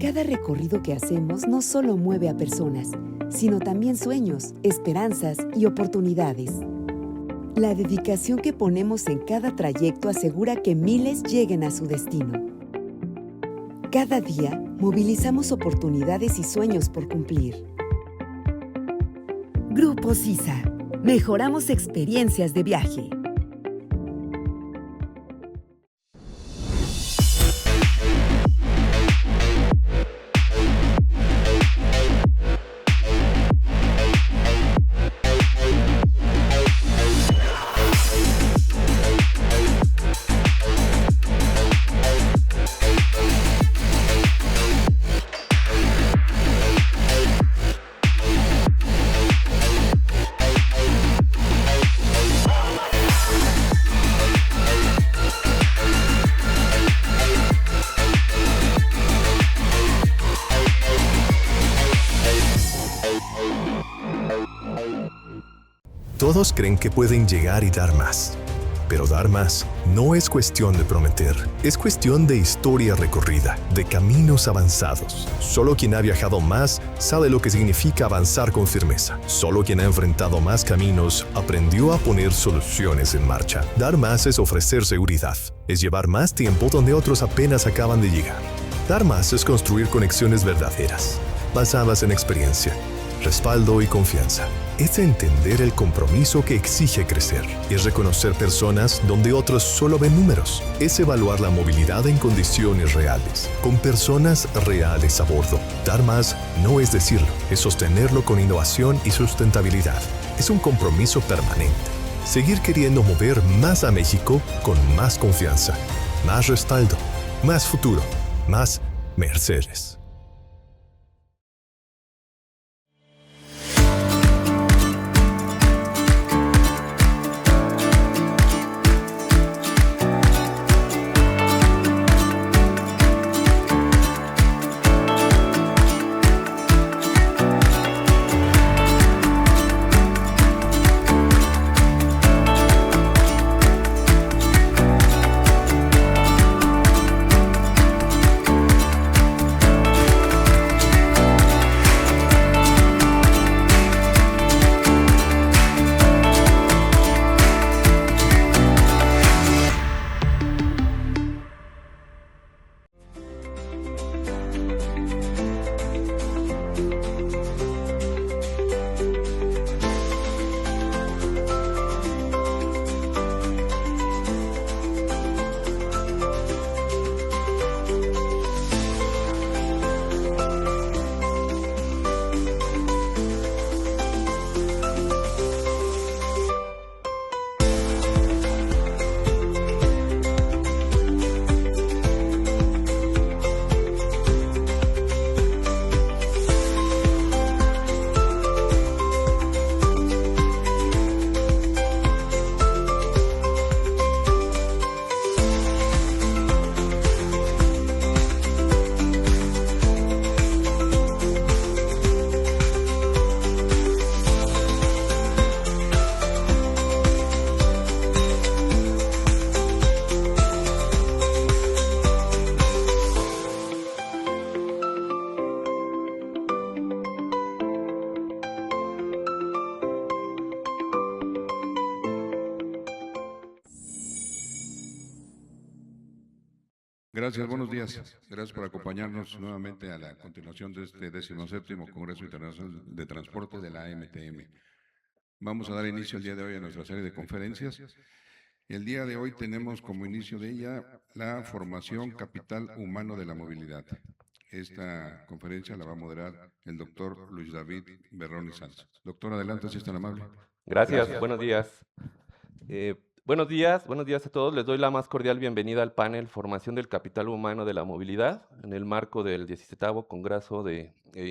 Cada recorrido que hacemos no solo mueve a personas, sino también sueños, esperanzas y oportunidades. La dedicación que ponemos en cada trayecto asegura que miles lleguen a su destino. Cada día, movilizamos oportunidades y sueños por cumplir. Grupo Sisa. Mejoramos experiencias de viaje. Todos creen que pueden llegar y dar más. Pero dar más no es cuestión de prometer, es cuestión de historia recorrida, de caminos avanzados. Solo quien ha viajado más sabe lo que significa avanzar con firmeza. Solo quien ha enfrentado más caminos aprendió a poner soluciones en marcha. Dar más es ofrecer seguridad, es llevar más tiempo donde otros apenas acaban de llegar. Dar más es construir conexiones verdaderas, basadas en experiencia, respaldo y confianza. Es entender el compromiso que exige crecer. Es reconocer personas donde otros solo ven números. Es evaluar la movilidad en condiciones reales, con personas reales a bordo. Dar más no es decirlo, es sostenerlo con innovación y sustentabilidad. Es un compromiso permanente. Seguir queriendo mover más a México con más confianza, más respaldo, más futuro, más Mercedes. Gracias, buenos días. Gracias por acompañarnos nuevamente a la continuación de este 17º Congreso Internacional de Transporte de la AMTM. Vamos a dar inicio el día de hoy a nuestra serie de conferencias. El día de hoy tenemos como inicio de ella la formación capital humano de la movilidad. Esta conferencia la va a moderar el doctor Luis David Berroni Sanz. Doctor, adelante, si es tan amable. Gracias. Buenos días. Buenos días a todos. Les doy la más cordial bienvenida al panel Formación del Capital Humano de la Movilidad en el marco del 17º Congreso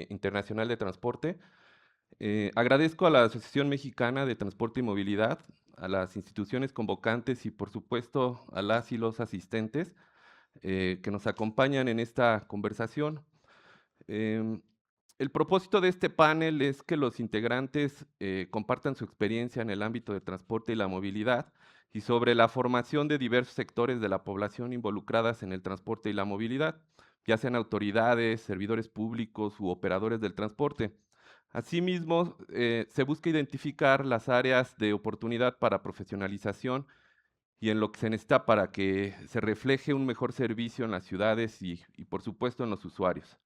Internacional de Transporte. Agradezco a la Asociación Mexicana de Transporte y Movilidad, a las instituciones convocantes y por supuesto a las y los asistentes que nos acompañan en esta conversación. El propósito de este panel es que los integrantes compartan su experiencia en el ámbito de transporte y la movilidad y sobre la formación de diversos sectores de la población involucradas en el transporte y la movilidad. ya sean autoridades, servidores públicos u operadores del transporte. Asimismo, se busca identificar las áreas de oportunidad para profesionalización y en lo que se necesita para que se refleje un mejor servicio en las ciudades y por supuesto, en los usuarios.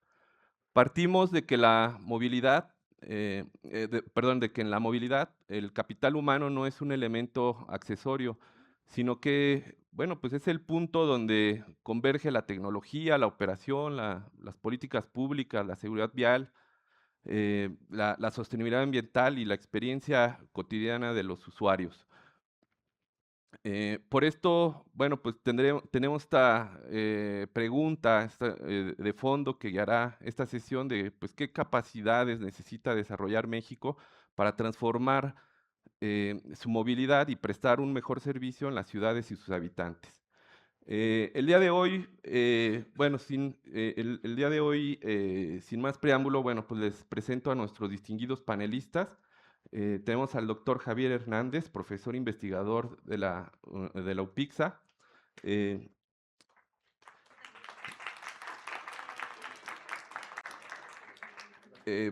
Partimos de que la movilidad, de que en la movilidad el capital humano no es un elemento accesorio, sino que, bueno, pues es el punto donde converge la tecnología, la operación, las políticas públicas, la seguridad vial, la sostenibilidad ambiental y la experiencia cotidiana de los usuarios. Por esto, bueno, pues tenemos esta pregunta de fondo que guiará esta sesión de pues, qué capacidades necesita desarrollar México para transformar su movilidad y prestar un mejor servicio en las ciudades y sus habitantes. El día de hoy, el día de hoy, sin más preámbulo, bueno, pues les presento a nuestros distinguidos panelistas. Tenemos al doctor Javier Hernández, profesor investigador de la UPIXA.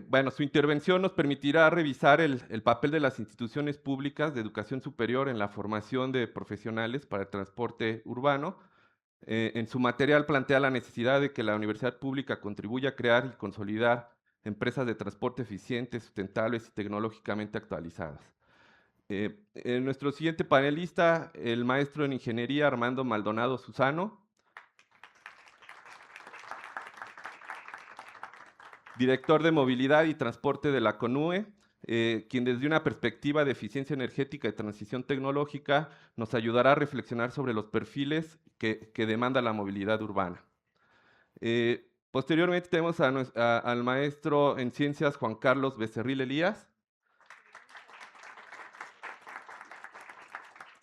Bueno, su intervención nos permitirá revisar el papel de las instituciones públicas de educación superior en la formación de profesionales para el transporte urbano. En su material plantea la necesidad de que la universidad pública contribuya a crear y consolidar empresas de transporte eficientes, sustentables y tecnológicamente actualizadas. Nuestro siguiente panelista, el maestro en ingeniería Armando Maldonado Susano, director de movilidad y transporte de la CONUE, quien desde una perspectiva de eficiencia energética y transición tecnológica nos ayudará a reflexionar sobre los perfiles que demanda la movilidad urbana. Posteriormente tenemos al maestro en ciencias Juan Carlos Becerril Elías,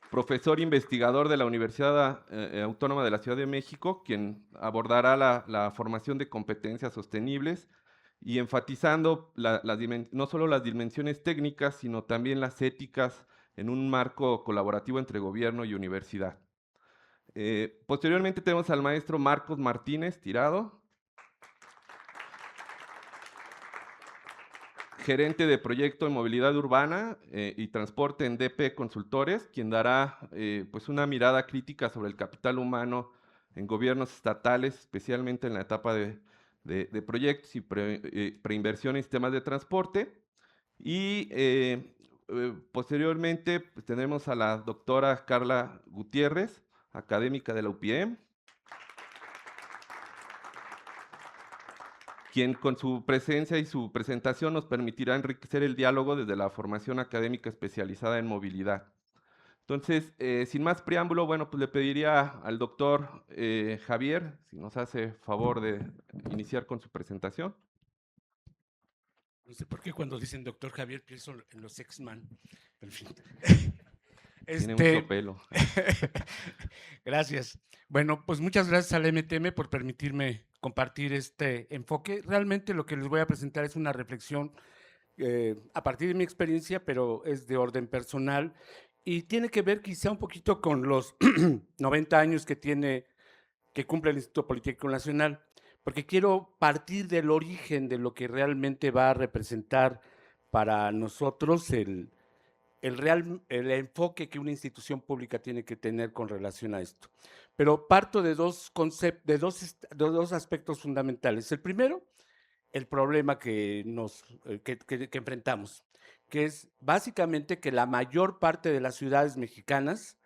profesor investigador de la Universidad Autónoma de la Ciudad de México, quien abordará la formación de competencias sostenibles y enfatizando no solo las dimensiones técnicas, sino también las éticas en un marco colaborativo entre gobierno y universidad. Posteriormente tenemos al maestro Marcos Martínez Tirado, gerente de proyecto en movilidad urbana y transporte en DP Consultores, quien dará pues una mirada crítica sobre el capital humano en gobiernos estatales, especialmente en la etapa de proyectos y preinversión en sistemas de transporte. Y posteriormente pues, tenemos a la doctora Carla Gutiérrez, académica de la UPM, quien con su presencia y su presentación nos permitirá enriquecer el diálogo desde la formación académica especializada en movilidad. Entonces, sin más preámbulo, bueno, pues le pediría al doctor Javier, si nos hace favor de iniciar con su presentación. No sé por qué cuando dicen doctor Javier pienso en los X-Men. En fin. Tiene mucho pelo. Gracias. Bueno, pues muchas gracias al MTM por permitirme compartir este enfoque. Realmente lo que les voy a presentar es una reflexión a partir de mi experiencia, pero es de orden personal y tiene que ver quizá un poquito con los 90 años que cumple el Instituto Politécnico Nacional, porque quiero partir del origen de lo que realmente va a representar para nosotros el enfoque que una institución pública tiene que tener con relación a esto. Pero parto de dos aspectos fundamentales. El primero, el problema que enfrentamos, que es básicamente que la mayor parte de las ciudades mexicanas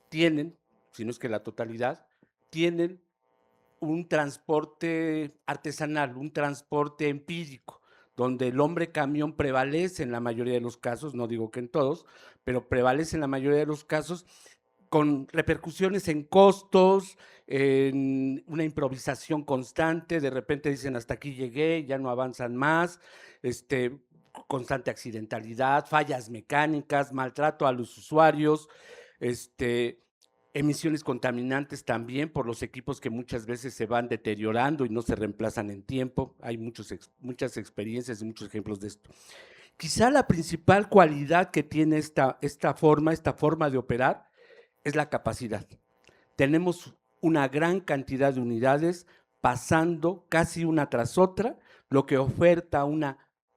tienen, si no es que la totalidad, tienen un transporte artesanal, un transporte empírico, donde el hombre camión prevalece en la mayoría de los casos, no digo que en todos, pero prevalece en la mayoría de los casos, con repercusiones en costos, en una improvisación constante, de repente dicen hasta aquí llegué, ya no avanzan más, constante accidentalidad, fallas mecánicas, maltrato a los usuarios, emisiones contaminantes también por los equipos que muchas veces se van deteriorando y no se reemplazan en tiempo. Hay muchas experiencias y muchos ejemplos de esto. Quizá la principal cualidad que tiene esta forma de operar es la capacidad. Tenemos una gran cantidad de unidades pasando casi una tras otra, lo que oferta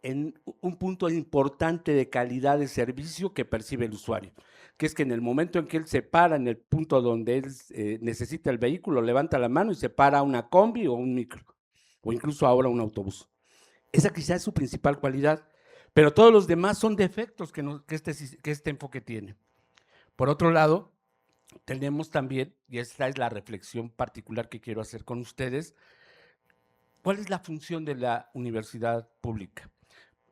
en un punto importante de calidad de servicio que percibe el usuario, que es que en el momento en que él se para en el punto donde él necesita el vehículo, levanta la mano y se para una combi o un micro, o incluso ahora un autobús. Esa quizás es su principal cualidad, pero todos los demás son defectos que este enfoque tiene. Por otro lado, tenemos también, y esta es la reflexión particular que quiero hacer con ustedes, ¿cuál es la función de la universidad pública?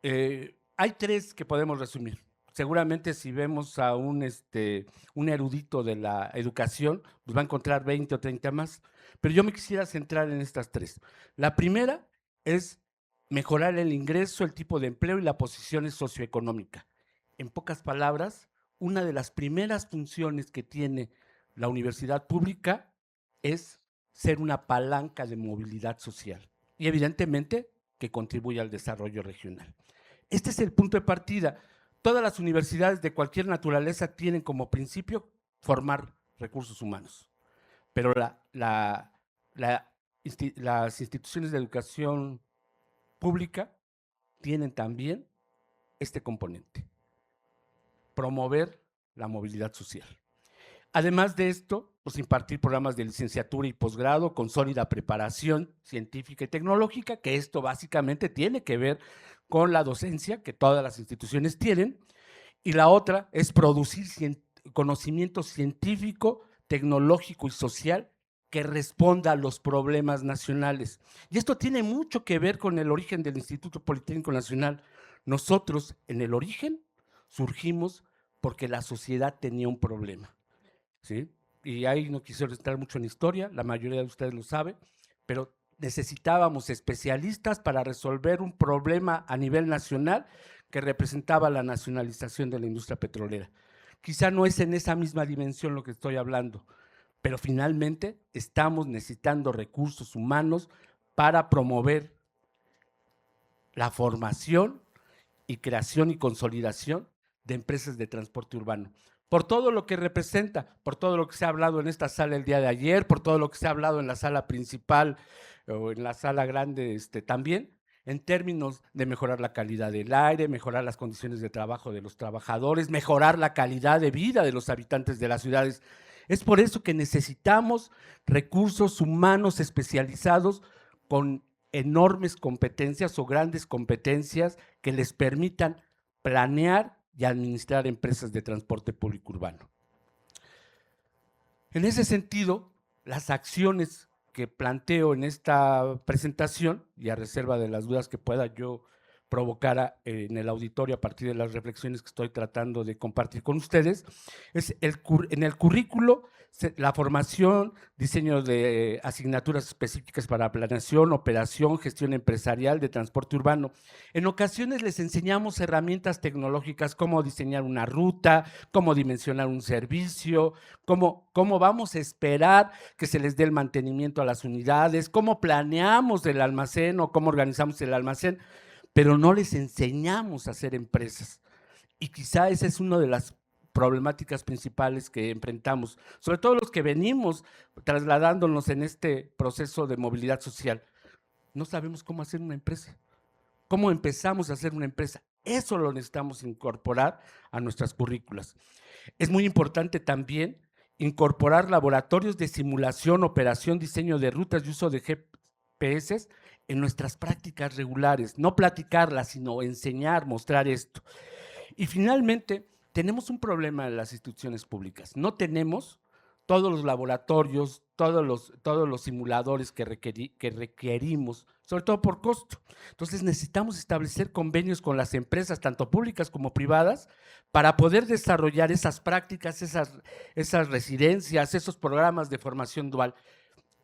Hay tres que podemos resumir. Seguramente si vemos a un erudito de la educación, pues va a encontrar 20 o 30 más, pero yo me quisiera centrar en estas tres. La primera es mejorar el ingreso, el tipo de empleo y la posición socioeconómica. En pocas palabras, una de las primeras funciones que tiene la universidad pública es ser una palanca de movilidad social y evidentemente que contribuye al desarrollo regional. Este es el punto de partida. Todas las universidades de cualquier naturaleza tienen como principio formar recursos humanos, pero las instituciones de educación pública tienen también este componente, promover la movilidad social. Además de esto, pues impartir programas de licenciatura y posgrado con sólida preparación científica y tecnológica, que esto básicamente tiene que ver con la docencia que todas las instituciones tienen, y la otra es producir conocimiento científico, tecnológico y social que responda a los problemas nacionales. Y esto tiene mucho que ver con el origen del Instituto Politécnico Nacional. Nosotros, en el origen, surgimos porque la sociedad tenía un problema, ¿sí? Y ahí no quisiera entrar mucho en historia, la mayoría de ustedes lo sabe, pero necesitábamos especialistas para resolver un problema a nivel nacional que representaba la nacionalización de la industria petrolera. Quizá no es en esa misma dimensión lo que estoy hablando, pero finalmente estamos necesitando recursos humanos para promover la formación y creación y consolidación de empresas de transporte urbano. Por todo lo que representa, por todo lo que se ha hablado en esta sala el día de ayer, por todo lo que se ha hablado en la sala principal o en la sala grande también, en términos de mejorar la calidad del aire, mejorar las condiciones de trabajo de los trabajadores, mejorar la calidad de vida de los habitantes de las ciudades. Es por eso que necesitamos recursos humanos especializados con enormes competencias o grandes competencias que les permitan planear y administrar empresas de transporte público urbano. En ese sentido, las acciones que planteo en esta presentación, y a reserva de las dudas que pueda yo provocar en el auditorio a partir de las reflexiones que estoy tratando de compartir con ustedes, es en el currículo, la formación, diseño de asignaturas específicas para planeación, operación, gestión empresarial de transporte urbano. En ocasiones les enseñamos herramientas tecnológicas, cómo diseñar una ruta, cómo dimensionar un servicio, cómo vamos a esperar que se les dé el mantenimiento a las unidades, cómo planeamos el almacén o cómo organizamos el almacén, pero no les enseñamos a hacer empresas. Y quizá esa es una de las problemáticas principales que enfrentamos, sobre todo los que venimos trasladándonos en este proceso de movilidad social. No sabemos cómo hacer una empresa, cómo empezamos a hacer una empresa. Eso lo necesitamos incorporar a nuestras currículas. Es muy importante también incorporar laboratorios de simulación, operación, diseño de rutas y uso de GPS en nuestras prácticas regulares, no platicarlas, sino enseñar, mostrar esto. Y finalmente, tenemos un problema en las instituciones públicas. No tenemos todos los laboratorios, todos los simuladores que requerimos, sobre todo por costo. Entonces necesitamos establecer convenios con las empresas, tanto públicas como privadas, para poder desarrollar esas prácticas, esas residencias, esos programas de formación dual.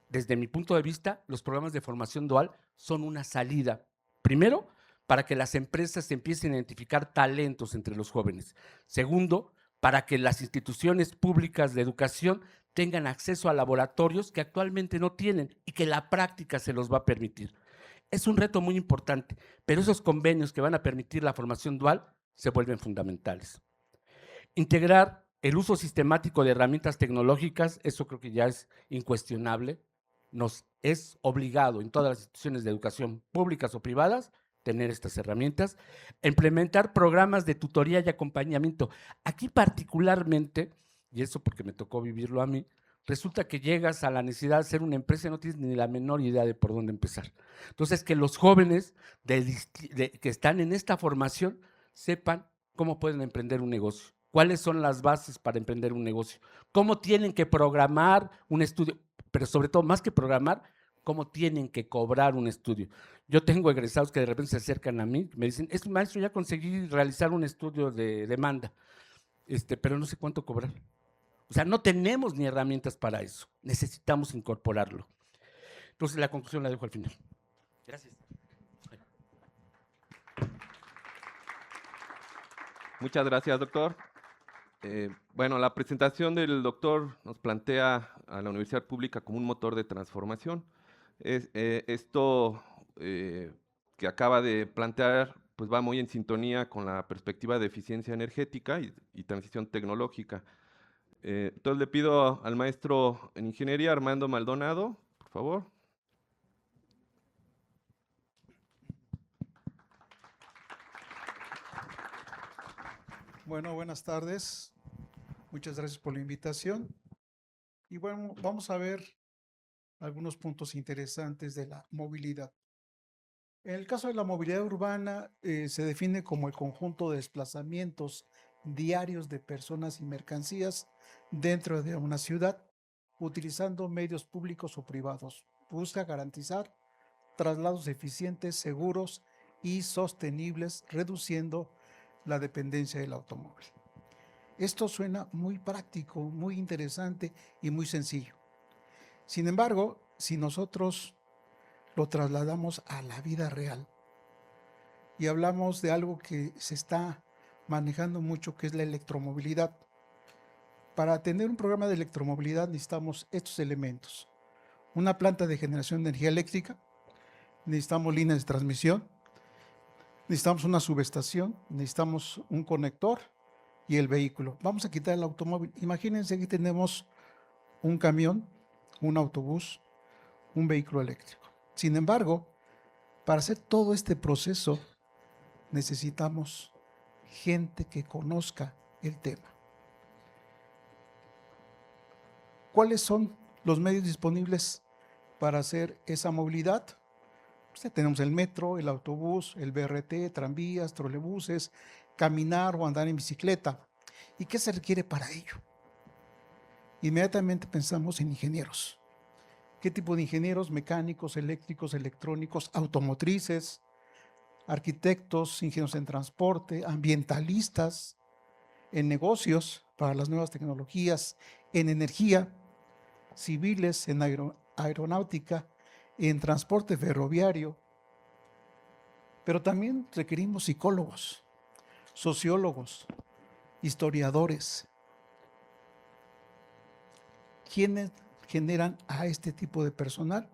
Desde mi punto de vista, los programas de formación dual son una salida. Primero, para que las empresas empiecen a identificar talentos entre los jóvenes. Segundo, para que las instituciones públicas de educación tengan acceso a laboratorios que actualmente no tienen y que la práctica se los va a permitir. Es un reto muy importante, pero esos convenios que van a permitir la formación dual se vuelven fundamentales. Integrar el uso sistemático de herramientas tecnológicas, eso creo que ya es incuestionable. nos es obligado en todas las instituciones de educación públicas o privadas tener estas herramientas, implementar programas de tutoría y acompañamiento. Aquí particularmente, y eso porque me tocó vivirlo a mí, resulta que llegas a la necesidad de hacer una empresa y no tienes ni la menor idea de por dónde empezar. Entonces, que los jóvenes que están en esta formación sepan cómo pueden emprender un negocio, cuáles son las bases para emprender un negocio, cómo tienen que programar un estudio, pero sobre todo, más que programar, cómo tienen que cobrar un estudio. Yo tengo egresados que de repente se acercan a mí, me dicen, maestro, ya conseguí realizar un estudio de demanda, pero no sé cuánto cobrar. O sea, no tenemos ni herramientas para eso. Necesitamos incorporarlo. Entonces, la conclusión la dejo al final. Gracias. Muchas gracias, doctor. Bueno, la presentación del doctor nos plantea a la universidad pública como un motor de transformación. Esto que acaba de plantear pues va muy en sintonía con la perspectiva de eficiencia energética y transición tecnológica. Entonces le pido al maestro en ingeniería, Armando Maldonado, por favor. Bueno, buenas tardes. Muchas gracias por la invitación. Y bueno, vamos a ver algunos puntos interesantes de la movilidad. En el caso de la movilidad urbana, se define como el conjunto de desplazamientos diarios de personas y mercancías dentro de una ciudad, utilizando medios públicos o privados. Busca garantizar traslados eficientes, seguros y sostenibles, reduciendo la dependencia del automóvil. Esto suena muy práctico, muy interesante y muy sencillo. Sin embargo, si nosotros lo trasladamos a la vida real y hablamos de algo que se está manejando mucho, que es la electromovilidad. Para tener un programa de electromovilidad necesitamos estos elementos: una planta de generación de energía eléctrica, necesitamos líneas de transmisión, necesitamos una subestación, necesitamos un conector y el vehículo. Vamos a quitar el automóvil. Imagínense que tenemos un camión, un autobús, un vehículo eléctrico. Sin embargo, para hacer todo este proceso necesitamos gente que conozca el tema. ¿Cuáles son los medios disponibles para hacer esa movilidad? Pues tenemos el metro, el autobús, el BRT, tranvías, trolebuses, caminar o andar en bicicleta. ¿Y qué se requiere para ello? Inmediatamente pensamos en ingenieros. ¿Qué tipo de ingenieros? Mecánicos, eléctricos, electrónicos, automotrices, arquitectos, ingenieros en transporte, ambientalistas, en negocios para las nuevas tecnologías, en energía, civiles, en aeronáutica, en transporte ferroviario. Pero también requerimos psicólogos, sociólogos, historiadores. ¿Quiénes generan a este tipo de personal?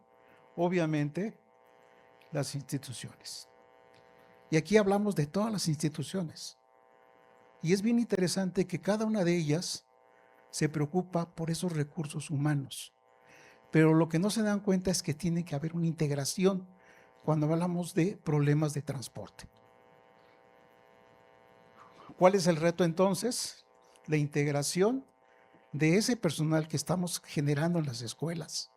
Obviamente, las instituciones. Y aquí hablamos de todas las instituciones. Y es bien interesante que cada una de ellas se preocupa por esos recursos humanos. Pero lo que no se dan cuenta es que tiene que haber una integración cuando hablamos de problemas de transporte. ¿Cuál es el reto entonces? La integración de ese personal que estamos generando en las escuelas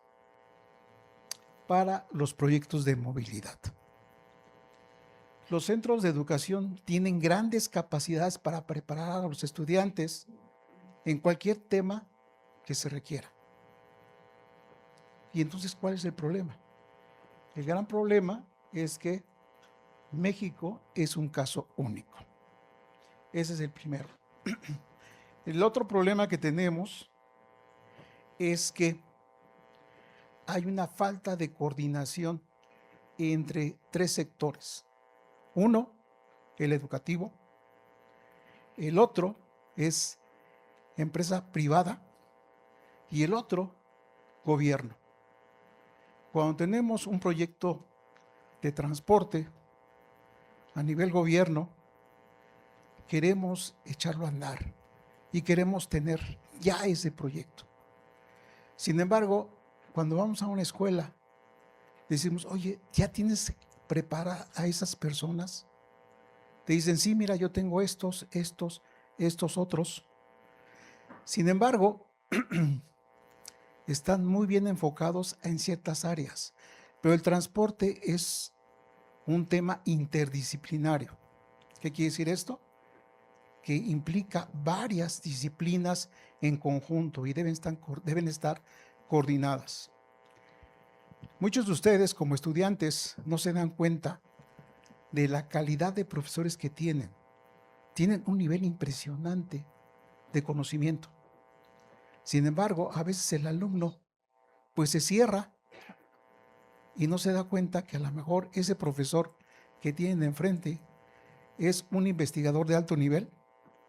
para los proyectos de movilidad. Los centros de educación tienen grandes capacidades para preparar a los estudiantes en cualquier tema que se requiera. Y entonces, ¿cuál es el problema? El gran problema es que México es un caso único. Ese es el primero. El otro problema que tenemos es que hay una falta de coordinación entre tres sectores. Uno, el educativo. El otro es empresa privada. Y el otro, gobierno. Cuando tenemos un proyecto de transporte a nivel gobierno, queremos echarlo a andar y queremos tener ya ese proyecto. Sin embargo, cuando vamos a una escuela, decimos, oye, ¿ya tienes prepara a esas personas? Te dicen, sí, mira, yo tengo estos otros. Sin embargo, están muy bien enfocados en ciertas áreas, pero el transporte es un tema interdisciplinario. ¿Qué quiere decir esto? Que implica varias disciplinas en conjunto y deben estar coordinadas. Muchos de ustedes, como estudiantes, no se dan cuenta de la calidad de profesores que tienen. Tienen un nivel impresionante de conocimiento. Sin embargo, a veces el alumno pues se cierra y no se da cuenta que a lo mejor ese profesor que tienen enfrente es un investigador de alto nivel,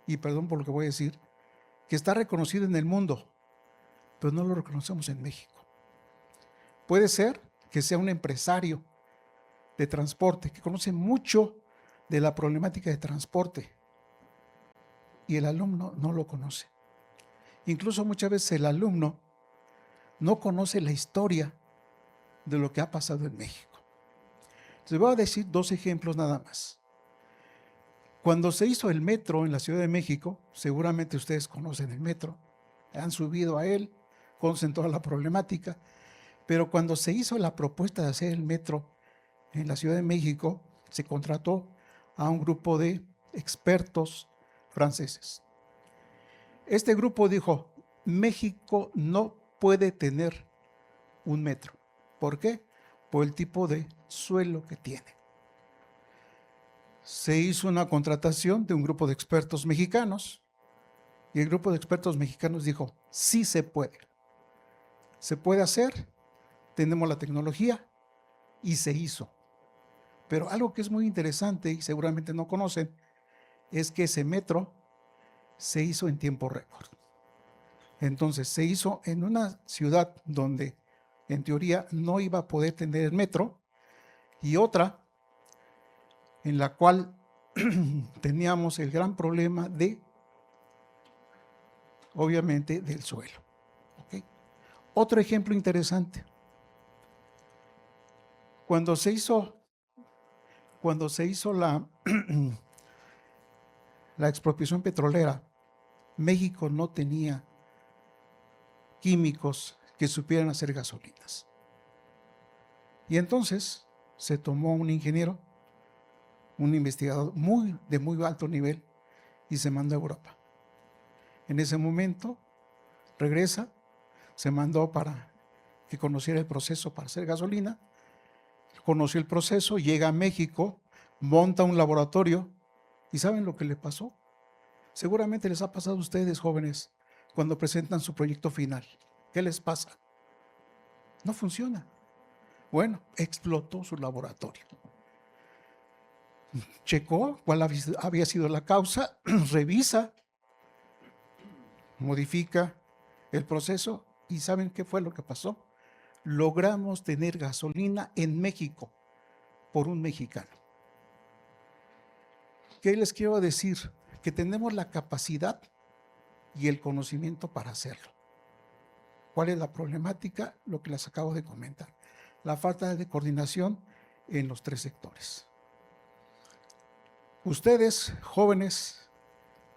y perdón por lo que voy a decir, que está reconocido en el mundo, pero no lo reconocemos en México. Puede ser que sea un empresario de transporte que conoce mucho de la problemática de transporte y el alumno no lo conoce. Incluso muchas veces el alumno no conoce la historia de lo que ha pasado en México. Les voy a decir 2 ejemplos nada más. Cuando se hizo el metro en la Ciudad de México, seguramente ustedes conocen el metro, han subido a él, conocen toda la problemática, pero cuando se hizo la propuesta de hacer el metro en la Ciudad de México, se contrató a un grupo de expertos franceses. Este grupo dijo, México no puede tener un metro. ¿Por qué? Por el tipo de suelo que tiene. Se hizo una contratación de un grupo de expertos mexicanos y el grupo de expertos mexicanos dijo, sí se puede hacer, tenemos la tecnología y se hizo. Pero algo que es muy interesante y seguramente no conocen es que ese metro se hizo en tiempo récord. Entonces se hizo en una ciudad donde en teoría no iba a poder tener el metro y otra en la cual teníamos el gran problema de, obviamente, del suelo. ¿Okay? Otro ejemplo interesante. Cuando se hizo la expropiación petrolera, México no tenía químicos que supieran hacer gasolinas. Y entonces se tomó un ingeniero, un investigador de muy alto nivel, y se mandó a Europa. En ese momento regresa, se mandó para que conociera el proceso para hacer gasolina, conoció el proceso, llega a México, monta un laboratorio, y ¿saben lo que le pasó? Seguramente les ha pasado a ustedes, jóvenes, cuando presentan su proyecto final. ¿Qué les pasa? No funciona. Bueno, explotó su laboratorio. Checó cuál había sido la causa, revisa, modifica el proceso y ¿saben qué fue lo que pasó? Logramos tener gasolina en México por un mexicano. ¿Qué les quiero decir? Que tenemos la capacidad y el conocimiento para hacerlo. ¿Cuál es la problemática? Lo que les acabo de comentar. La falta de coordinación en los 3 sectores. Ustedes, jóvenes,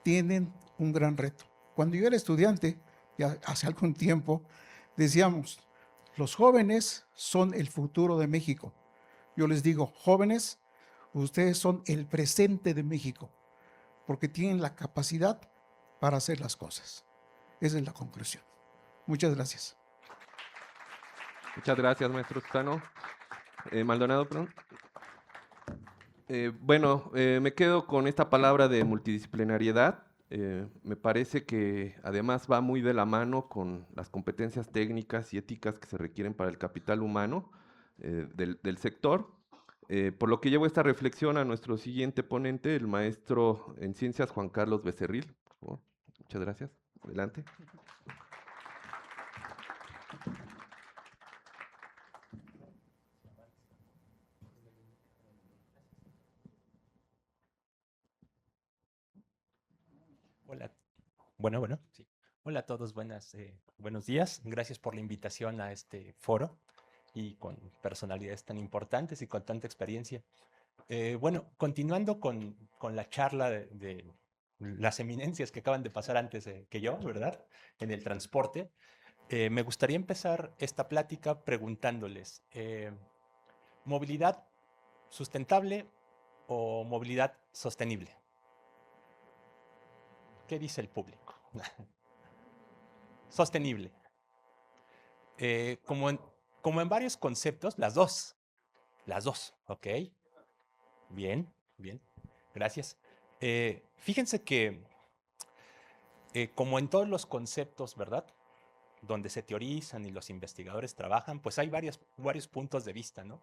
tienen un gran reto. Cuando yo era estudiante, ya hace algún tiempo, decíamos, los jóvenes son el futuro de México. Yo les digo, jóvenes, ustedes son el presente de México, porque tienen la capacidad para hacer las cosas. Esa es la conclusión. Muchas gracias. Muchas gracias, maestro Susano. Maldonado, perdón. Bueno, me quedo con esta palabra de multidisciplinariedad. Me parece que además va muy de la mano con las competencias técnicas y éticas que se requieren para el capital humano del sector. Por lo que llevo esta reflexión a nuestro siguiente ponente, el maestro en ciencias Juan Carlos Becerril. Por favor. Muchas gracias. Adelante. Hola. Bueno, sí. Hola a todos, buenos días. Gracias por la invitación a este foro y con personalidades tan importantes y con tanta experiencia. Bueno, continuando con la charla de las eminencias que acaban de pasar antes que yo, ¿verdad? En el transporte, me gustaría empezar esta plática preguntándoles, ¿movilidad sustentable o movilidad sostenible? ¿Qué dice el público? Sostenible. Como en varios conceptos, las dos, ¿ok? Bien, bien, gracias. Fíjense que como en todos los conceptos, ¿verdad? Donde se teorizan y los investigadores trabajan, pues hay varios puntos de vista, ¿no?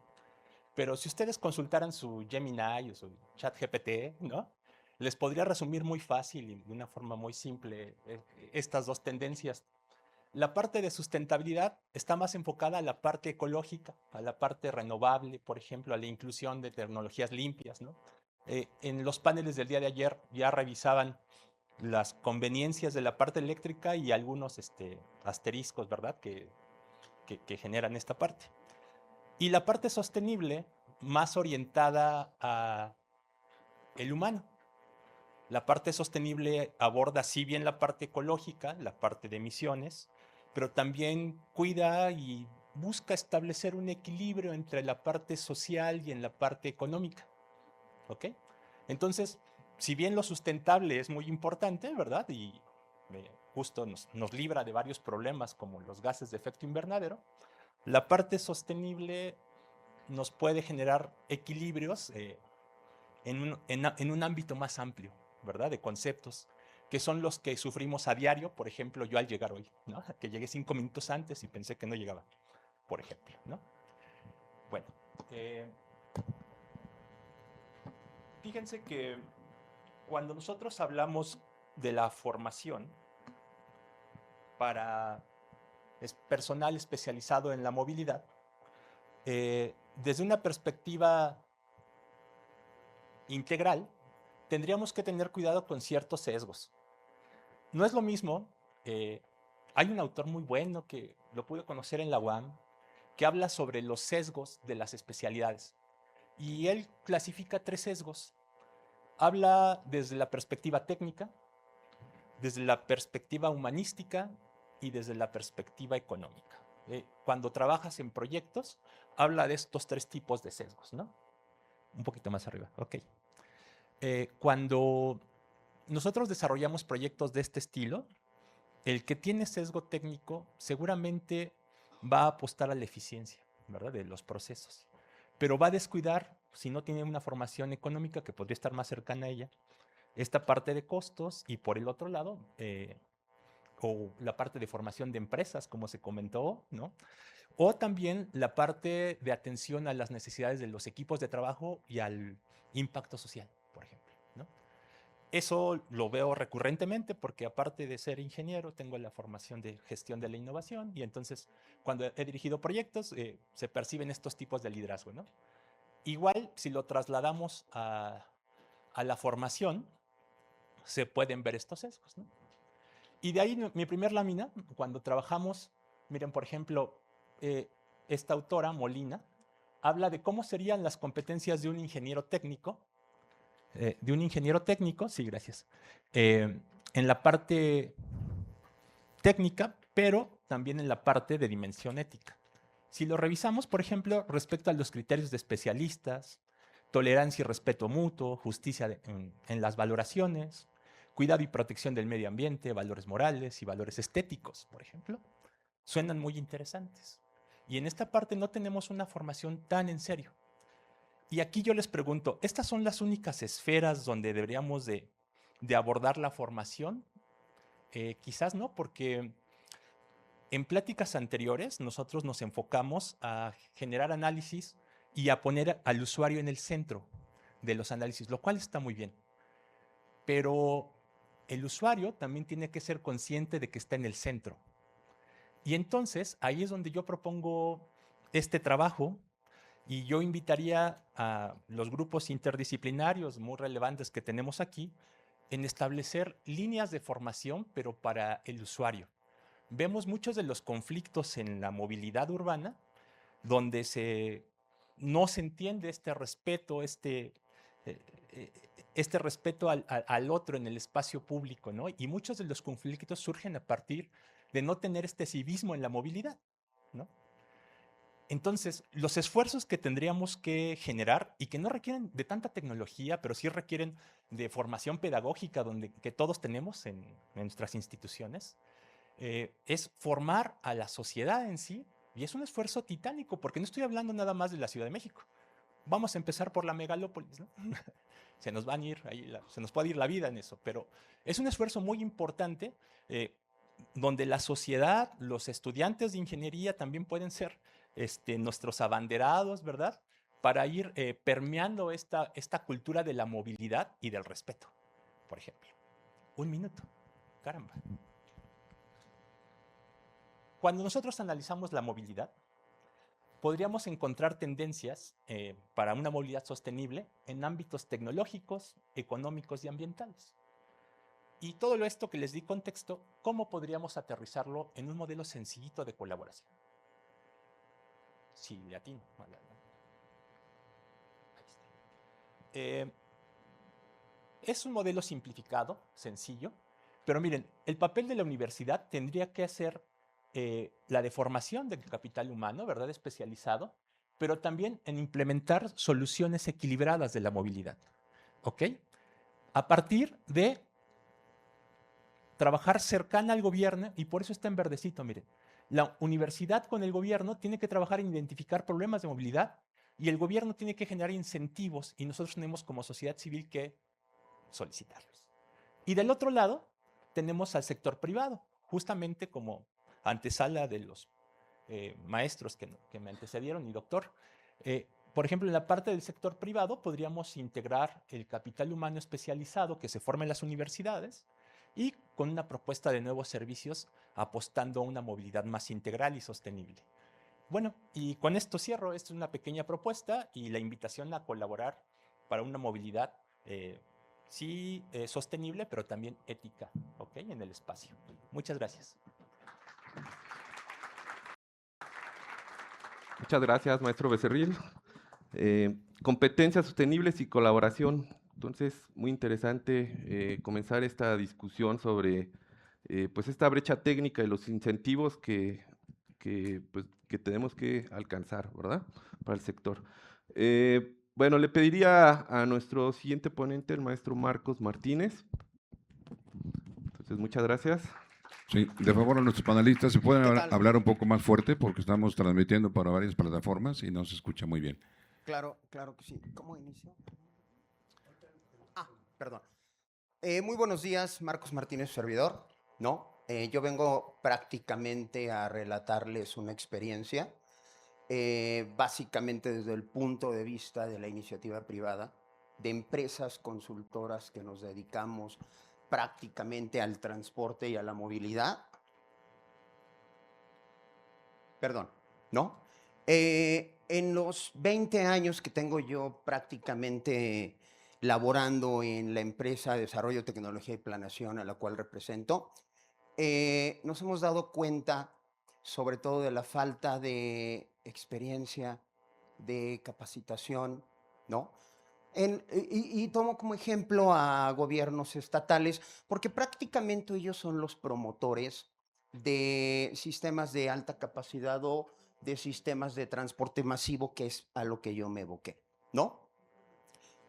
Pero si ustedes consultaran su Gemini o su ChatGPT, ¿no? Les podría resumir muy fácil y de una forma muy simple estas dos tendencias. La parte de sustentabilidad está más enfocada a la parte ecológica, a la parte renovable, por ejemplo, a la inclusión de tecnologías limpias, ¿no? En los paneles del día de ayer ya revisaban las conveniencias de la parte eléctrica y algunos asteriscos, ¿verdad?, que generan esta parte. Y la parte sostenible, más orientada a el humano. La parte sostenible aborda sí bien la parte ecológica, la parte de emisiones, pero también cuida y busca establecer un equilibrio entre la parte social y en la parte económica. ¿Ok? Entonces, si bien lo sustentable es muy importante, ¿verdad? Y justo nos libra de varios problemas como los gases de efecto invernadero, la parte sostenible nos puede generar equilibrios en un ámbito más amplio, ¿verdad? De conceptos, que son los que sufrimos a diario, por ejemplo, yo al llegar hoy, ¿no? Que llegué 5 minutos antes y pensé que no llegaba, por ejemplo, ¿no? Bueno, fíjense que cuando nosotros hablamos de la formación para personal especializado en la movilidad, desde una perspectiva integral, tendríamos que tener cuidado con ciertos sesgos. No es lo mismo, hay un autor muy bueno que lo pude conocer en la UAM, que habla sobre los sesgos de las especialidades. Y él clasifica 3 sesgos. Habla desde la perspectiva técnica, desde la perspectiva humanística y desde la perspectiva económica. Cuando trabajas en proyectos, habla de estos 3 tipos de sesgos, ¿no? Un poquito más arriba, ok. Cuando nosotros desarrollamos proyectos de este estilo, el que tiene sesgo técnico seguramente va a apostar a la eficiencia, ¿verdad?, de los procesos, pero va a descuidar, si no tiene una formación económica que podría estar más cercana a ella, esta parte de costos y por el otro lado, o la parte de formación de empresas, como se comentó, ¿no? O también la parte de atención a las necesidades de los equipos de trabajo y al impacto social, por ejemplo, ¿no? Eso lo veo recurrentemente porque aparte de ser ingeniero, tengo la formación de gestión de la innovación y entonces cuando he dirigido proyectos se perciben estos tipos de liderazgo, ¿no? Igual, si lo trasladamos a la formación, se pueden ver estos sesgos, ¿no? Y de ahí mi primer lámina, cuando trabajamos, miren, por ejemplo, esta autora, Molina, habla de cómo serían las competencias de un ingeniero técnico, sí, gracias, en la parte técnica, pero también en la parte de dimensión ética. Si lo revisamos, por ejemplo, respecto a los criterios de especialistas, tolerancia y respeto mutuo, justicia en las valoraciones, cuidado y protección del medio ambiente, valores morales y valores estéticos, por ejemplo, suenan muy interesantes. Y en esta parte no tenemos una formación tan en serio. Y aquí yo les pregunto, ¿estas son las únicas esferas donde deberíamos de abordar la formación? Quizás no, porque en pláticas anteriores nosotros nos enfocamos a generar análisis y a poner al usuario en el centro de los análisis, lo cual está muy bien. Pero el usuario también tiene que ser consciente de que está en el centro. Y entonces ahí es donde yo propongo este trabajo y yo invitaría a los grupos interdisciplinarios muy relevantes que tenemos aquí en establecer líneas de formación, pero para el usuario. Vemos muchos de los conflictos en la movilidad urbana, donde no se entiende este respeto, este respeto al otro en el espacio público, ¿no? Y muchos de los conflictos surgen a partir de no tener este civismo en la movilidad, ¿no? Entonces, los esfuerzos que tendríamos que generar y que no requieren de tanta tecnología, pero sí requieren de formación pedagógica que todos tenemos en nuestras instituciones, es formar a la sociedad en sí, y es un esfuerzo titánico, porque no estoy hablando nada más de la Ciudad de México. Vamos a empezar por la megalópolis, ¿no? Se nos puede ir la vida en eso, pero es un esfuerzo muy importante donde la sociedad, los estudiantes de ingeniería también pueden ser nuestros abanderados, ¿verdad? Para ir permeando esta cultura de la movilidad y del respeto, por ejemplo. 1 minuto, caramba. Cuando nosotros analizamos la movilidad, podríamos encontrar tendencias para una movilidad sostenible en ámbitos tecnológicos, económicos y ambientales. Y todo esto que les di contexto, ¿cómo podríamos aterrizarlo en un modelo sencillito de colaboración? Sí, le atino. Ahí está. Es un modelo simplificado, sencillo, pero miren, el papel de la universidad tendría que ser la de formación del capital humano, ¿verdad? Especializado, pero también en implementar soluciones equilibradas de la movilidad, ¿ok? A partir de trabajar cercana al gobierno, y por eso está en verdecito, miren. La universidad con el gobierno tiene que trabajar en identificar problemas de movilidad y el gobierno tiene que generar incentivos y nosotros tenemos como sociedad civil que solicitarlos. Y del otro lado tenemos al sector privado, justamente como antesala de los maestros que me antecedieron y doctor. Por ejemplo, en la parte del sector privado podríamos integrar el capital humano especializado que se forma en las universidades y con una propuesta de nuevos servicios apostando a una movilidad más integral y sostenible. Bueno, y con esto cierro. Esta es una pequeña propuesta y la invitación a colaborar para una movilidad sostenible, pero también ética, ¿ok? En el espacio. Muchas gracias. Muchas gracias, maestro Becerril. Competencias sostenibles y colaboración. Entonces, muy interesante comenzar esta discusión sobre pues esta brecha técnica y los incentivos que tenemos que alcanzar, ¿verdad? Para el sector. Bueno, le pediría a nuestro siguiente ponente, el maestro Marcos Martínez. Entonces, muchas gracias. Sí, de favor a nuestros panelistas, ¿se pueden hablar un poco más fuerte? Porque estamos transmitiendo para varias plataformas y no se escucha muy bien. Claro, claro que sí. ¿Cómo inicio? Perdón. Muy buenos días, Marcos Martínez, servidor. Yo vengo prácticamente a relatarles una experiencia, básicamente desde el punto de vista de la iniciativa privada, de empresas consultoras que nos dedicamos prácticamente al transporte y a la movilidad. Perdón, ¿no? En los 20 años que tengo yo prácticamente laborando en la empresa de Desarrollo, Tecnología y Planeación a la cual represento, nos hemos dado cuenta sobre todo de la falta de experiencia, de capacitación, ¿no? Y tomo como ejemplo a gobiernos estatales, porque prácticamente ellos son los promotores de sistemas de alta capacidad o de sistemas de transporte masivo, que es a lo que yo me evoqué, ¿no?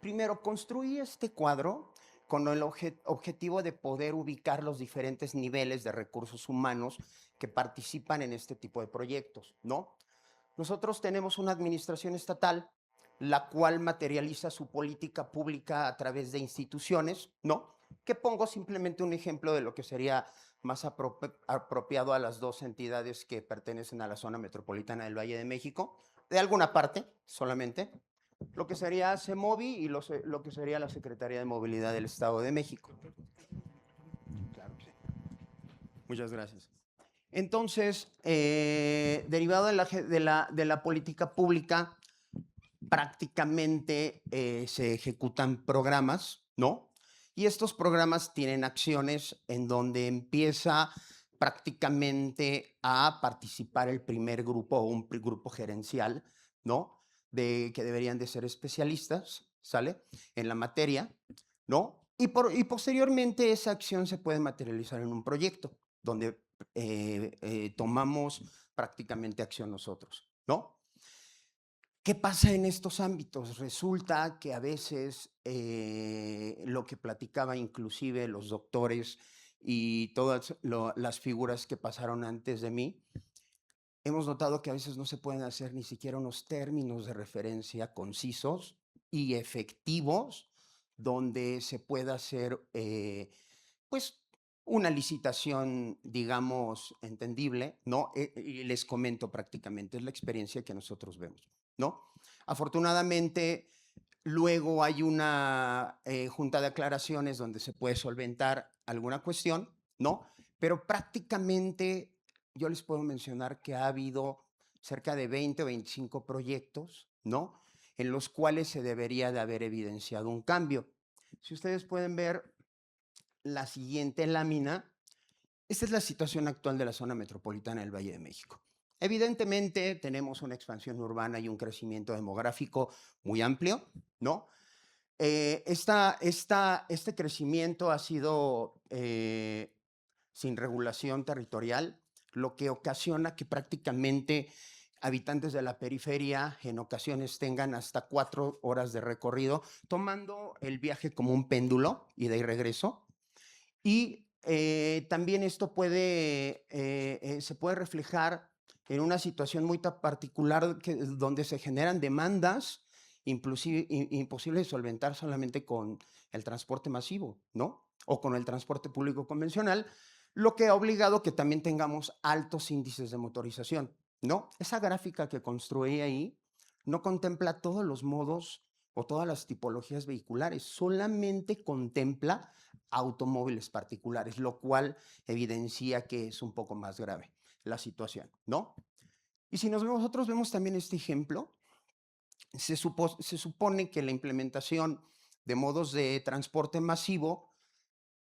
Primero, construí este cuadro con el objetivo de poder ubicar los diferentes niveles de recursos humanos que participan en este tipo de proyectos, ¿no? Nosotros tenemos una administración estatal, la cual materializa su política pública a través de instituciones, ¿no? Que pongo simplemente un ejemplo de lo que sería más apropiado a las dos entidades que pertenecen a la zona metropolitana del Valle de México, de alguna parte solamente, lo que sería CEMOVI y lo que sería la Secretaría de Movilidad del Estado de México. Claro que sí. Muchas gracias. Entonces, derivado de la política pública, prácticamente se ejecutan programas, ¿no? Y estos programas tienen acciones en donde empieza prácticamente a participar el primer grupo o un grupo gerencial, ¿no? Que deberían de ser especialistas, ¿sale? En la materia, ¿no? Y posteriormente esa acción se puede materializar en un proyecto donde tomamos prácticamente acción nosotros, ¿no? ¿Qué pasa en estos ámbitos? Resulta que a veces lo que platicaba inclusive los doctores y todas las figuras que pasaron antes de mí, hemos notado que a veces no se pueden hacer ni siquiera unos términos de referencia concisos y efectivos donde se pueda hacer, pues, una licitación, digamos, entendible, ¿no? Y les comento prácticamente, es la experiencia que nosotros vemos, ¿no? Afortunadamente, luego hay una junta de aclaraciones donde se puede solventar alguna cuestión, ¿no? Pero prácticamente yo les puedo mencionar que ha habido cerca de 20 o 25 proyectos, ¿no? En los cuales se debería de haber evidenciado un cambio. Si ustedes pueden ver la siguiente lámina, esta es la situación actual de la zona metropolitana del Valle de México. Evidentemente tenemos una expansión urbana y un crecimiento demográfico muy amplio, ¿no? Este crecimiento ha sido sin regulación territorial, lo que ocasiona que prácticamente habitantes de la periferia en ocasiones tengan hasta 4 horas de recorrido, tomando el viaje como un péndulo, ida y regreso. Y también esto se puede reflejar en una situación muy particular donde se generan demandas imposibles de solventar solamente con el transporte masivo, ¿no? O con el transporte público convencional, lo que ha obligado que también tengamos altos índices de motorización, ¿no? Esa gráfica que construí ahí no contempla todos los modos o todas las tipologías vehiculares, solamente contempla automóviles particulares, lo cual evidencia que es un poco más grave la situación, ¿no? Y si nosotros vemos también este ejemplo, se supone que la implementación de modos de transporte masivo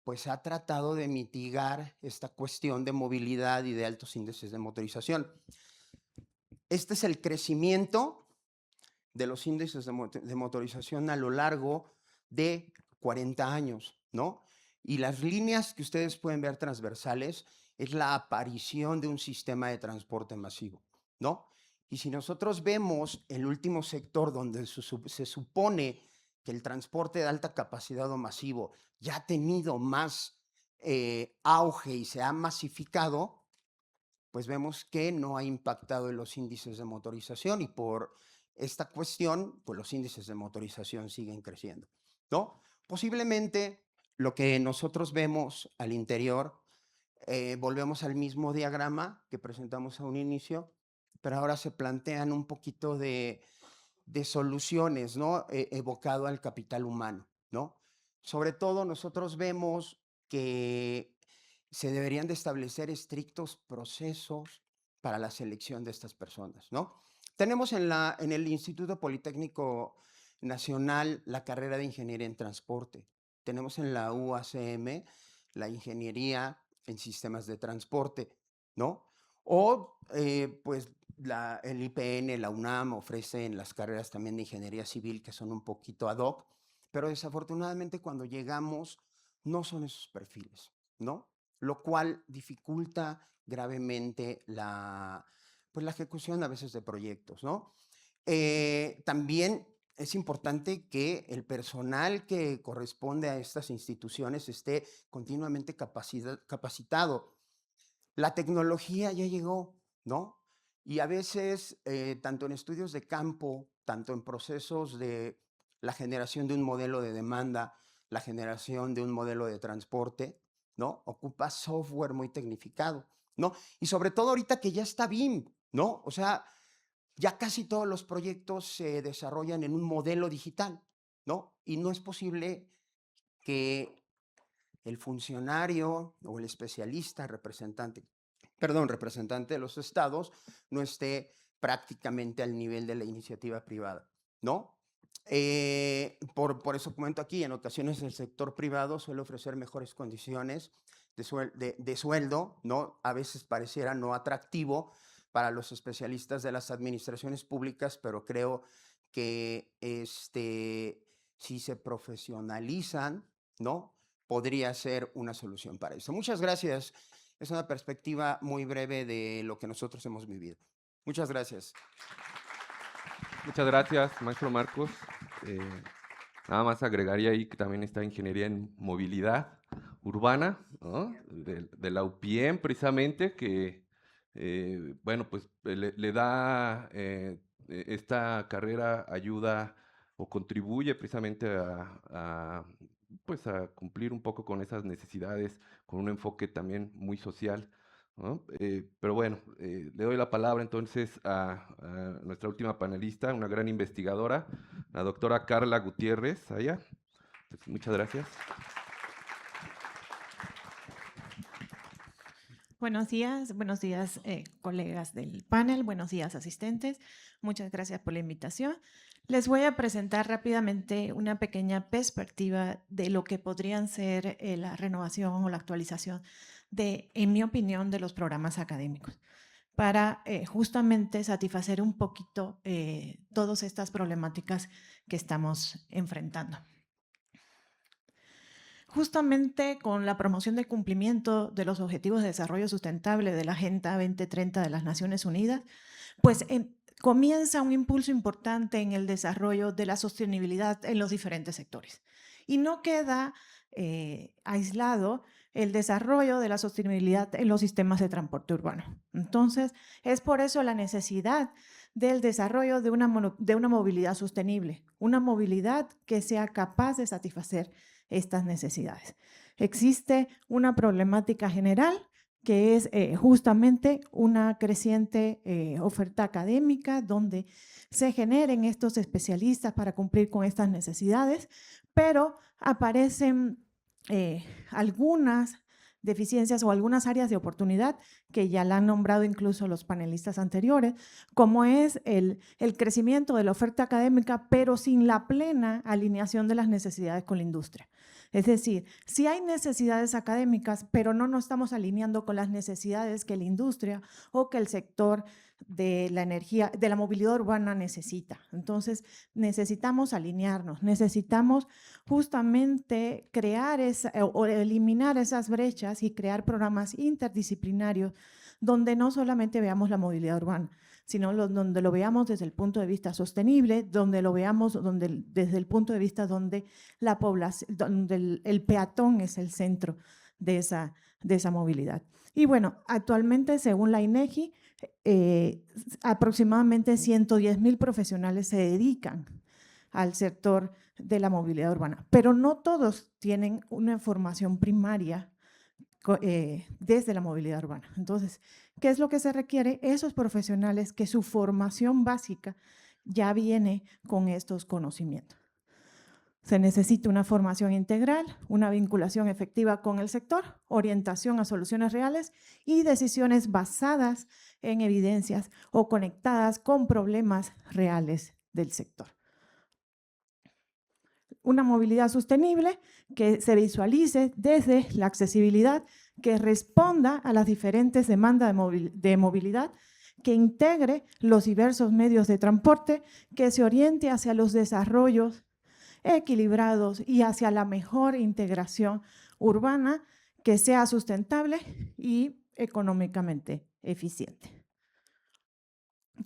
pues ha tratado de mitigar esta cuestión de movilidad y de altos índices de motorización. Este es el crecimiento de los índices de motorización a lo largo de 40 años, ¿no? Y las líneas que ustedes pueden ver transversales es la aparición de un sistema de transporte masivo, ¿no? Y si nosotros vemos el último sector donde se supone que el transporte de alta capacidad o masivo ya ha tenido más auge y se ha masificado, pues vemos que no ha impactado en los índices de motorización y por esta cuestión, pues los índices de motorización siguen creciendo, ¿no? Posiblemente lo que nosotros vemos al interior, volvemos al mismo diagrama que presentamos a un inicio, pero ahora se plantean un poquito de soluciones, ¿no? Evocado al capital humano, ¿no? Sobre todo nosotros vemos que se deberían de establecer estrictos procesos para la selección de estas personas, ¿no? Tenemos en el Instituto Politécnico Nacional la carrera de Ingeniería en Transporte. Tenemos en la UACM la Ingeniería en Sistemas de Transporte, ¿no? O, pues, el IPN, la UNAM ofrecen las carreras también de Ingeniería Civil que son un poquito ad hoc, pero desafortunadamente cuando llegamos no son esos perfiles, ¿no? Lo cual dificulta gravemente pues la ejecución a veces de proyectos, ¿no? También es importante que el personal que corresponde a estas instituciones esté continuamente capacitado. La tecnología ya llegó, ¿no? Y a veces, tanto en estudios de campo, tanto en procesos de la generación de un modelo de demanda, la generación de un modelo de transporte, ¿no? Ocupa software muy tecnificado, ¿no? Y sobre todo ahorita que ya está BIM, ¿no? O sea, ya casi todos los proyectos se desarrollan en un modelo digital, ¿no? Y no es posible que el funcionario o el especialista, representante de los estados, no esté prácticamente al nivel de la iniciativa privada, ¿no? Por eso comento aquí, en ocasiones el sector privado suele ofrecer mejores condiciones de sueldo, ¿no? A veces pareciera no atractivo para los especialistas de las administraciones públicas, pero creo que si se profesionalizan, ¿no? Podría ser una solución para eso. Muchas gracias. Es una perspectiva muy breve de lo que nosotros hemos vivido. Muchas gracias. Muchas gracias, maestro Marcos. Nada más agregaría ahí que también está ingeniería en movilidad urbana, ¿no? De la UPIEM precisamente, que bueno, pues le da esta carrera ayuda o contribuye precisamente pues a cumplir un poco con esas necesidades, con un enfoque también muy social, ¿no? Pero bueno, le doy la palabra entonces a nuestra última panelista, una gran investigadora, la doctora Carla Gutiérrez Aya. Pues, muchas gracias. Buenos días, colegas del panel, buenos días asistentes, muchas gracias por la invitación. Les voy a presentar rápidamente una pequeña perspectiva de lo que podrían ser la renovación o la actualización en mi opinión, de los programas académicos, para justamente satisfacer un poquito todas estas problemáticas que estamos enfrentando. Justamente con la promoción del cumplimiento de los Objetivos de Desarrollo Sustentable de la Agenda 2030 de las Naciones Unidas, pues comienza un impulso importante en el desarrollo de la sostenibilidad en los diferentes sectores. Y no queda aislado el desarrollo de la sostenibilidad en los sistemas de transporte urbano. Entonces, es por eso la necesidad del desarrollo de una movilidad sostenible, una movilidad que sea capaz de satisfacer estas necesidades. Existe una problemática general que es justamente una creciente oferta académica donde se generen estos especialistas para cumplir con estas necesidades, pero aparecen algunas deficiencias o algunas áreas de oportunidad que ya la han nombrado incluso los panelistas anteriores, como es el crecimiento de la oferta académica, pero sin la plena alineación de las necesidades con la industria. Es decir, sí hay necesidades académicas, pero no nos estamos alineando con las necesidades que la industria o que el sector de la energía, de la movilidad urbana necesita. Entonces, necesitamos alinearnos, necesitamos justamente crear o eliminar esas brechas y crear programas interdisciplinarios donde no solamente veamos la movilidad urbana, sino donde lo veamos desde el punto de vista sostenible, donde lo veamos desde el punto de vista donde la población, donde el peatón es el centro de esa movilidad. Y bueno, actualmente, según la INEGI, aproximadamente 110,000 profesionales se dedican al sector de la movilidad urbana, pero no todos tienen una formación primaria desde la movilidad urbana. Entonces, ¿qué es lo que se requiere? Esos profesionales que su formación básica ya viene con estos conocimientos. Se necesita una formación integral, una vinculación efectiva con el sector, orientación a soluciones reales y decisiones basadas en evidencias o conectadas con problemas reales del sector. Una movilidad sostenible que se visualice desde la accesibilidad, que responda a las diferentes demandas de movilidad, que integre los diversos medios de transporte, que se oriente hacia los desarrollos equilibrados y hacia la mejor integración urbana, que sea sustentable y económicamente eficiente.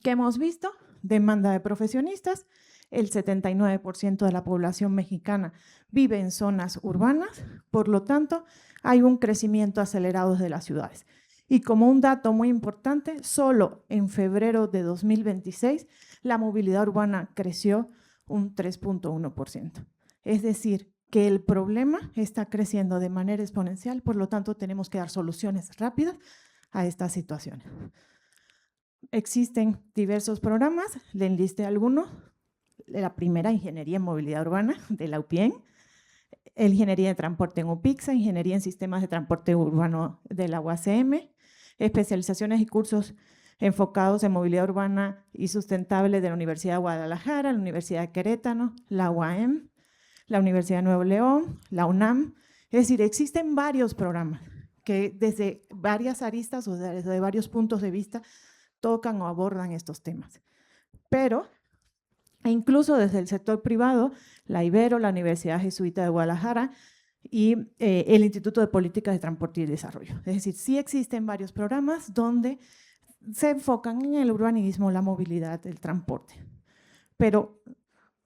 ¿Qué hemos visto? Demanda de profesionistas. El 79% de la población mexicana vive en zonas urbanas, por lo tanto, hay un crecimiento acelerado de las ciudades. Y como un dato muy importante, solo en febrero de 2026 la movilidad urbana creció un 3.1%. Es decir, que el problema está creciendo de manera exponencial, por lo tanto, tenemos que dar soluciones rápidas a estas situaciones. Existen diversos programas, le enlisté algunos. La primera, Ingeniería en Movilidad Urbana, de la UPIEN, Ingeniería de Transporte en UPIXA, Ingeniería en Sistemas de Transporte Urbano de la UACM, especializaciones y cursos enfocados en movilidad urbana y sustentable de la Universidad de Guadalajara, la Universidad de Querétaro, la UAM, la Universidad de Nuevo León, la UNAM. Es decir, existen varios programas que desde varias aristas o desde varios puntos de vista tocan o abordan estos temas. Pero incluso desde el sector privado, la Ibero, la Universidad Jesuita de Guadalajara y el Instituto de Políticas de Transporte y Desarrollo. Es decir, sí existen varios programas donde se enfocan en el urbanismo, la movilidad, el transporte. Pero,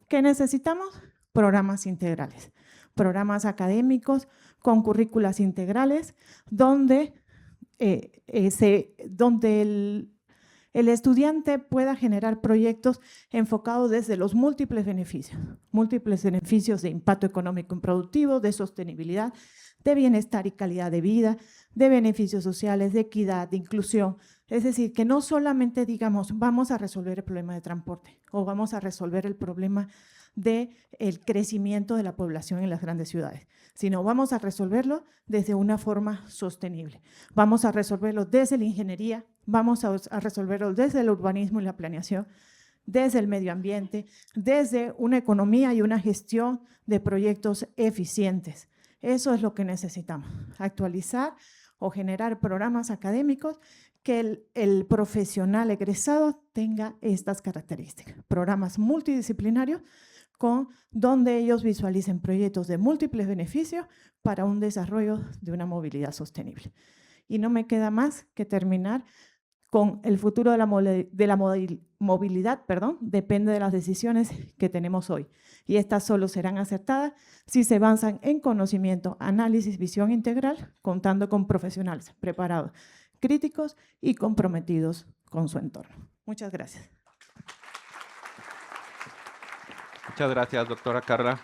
¿qué necesitamos? Programas integrales, programas académicos con currículas integrales, donde el estudiante pueda generar proyectos enfocados desde los múltiples beneficios de impacto económico y productivo, de sostenibilidad, de bienestar y calidad de vida, de beneficios sociales, de equidad, de inclusión. Es decir, que no solamente digamos, vamos a resolver el problema de transporte o vamos a resolver el problema del crecimiento de la población en las grandes ciudades, sino vamos a resolverlo desde una forma sostenible. Vamos a resolverlo desde la ingeniería, vamos a resolverlo desde el urbanismo y la planeación, desde el medio ambiente, desde una economía y una gestión de proyectos eficientes. Eso es lo que necesitamos, actualizar o generar programas académicos que el profesional egresado tenga estas características. Programas multidisciplinarios donde ellos visualicen proyectos de múltiples beneficios para un desarrollo de una movilidad sostenible. Y no me queda más que terminar con el futuro de la movilidad, depende de las decisiones que tenemos hoy. Y estas solo serán acertadas si se avanzan en conocimiento, análisis, visión integral, contando con profesionales preparados, críticos y comprometidos con su entorno. Muchas gracias. Muchas gracias, doctora Carla.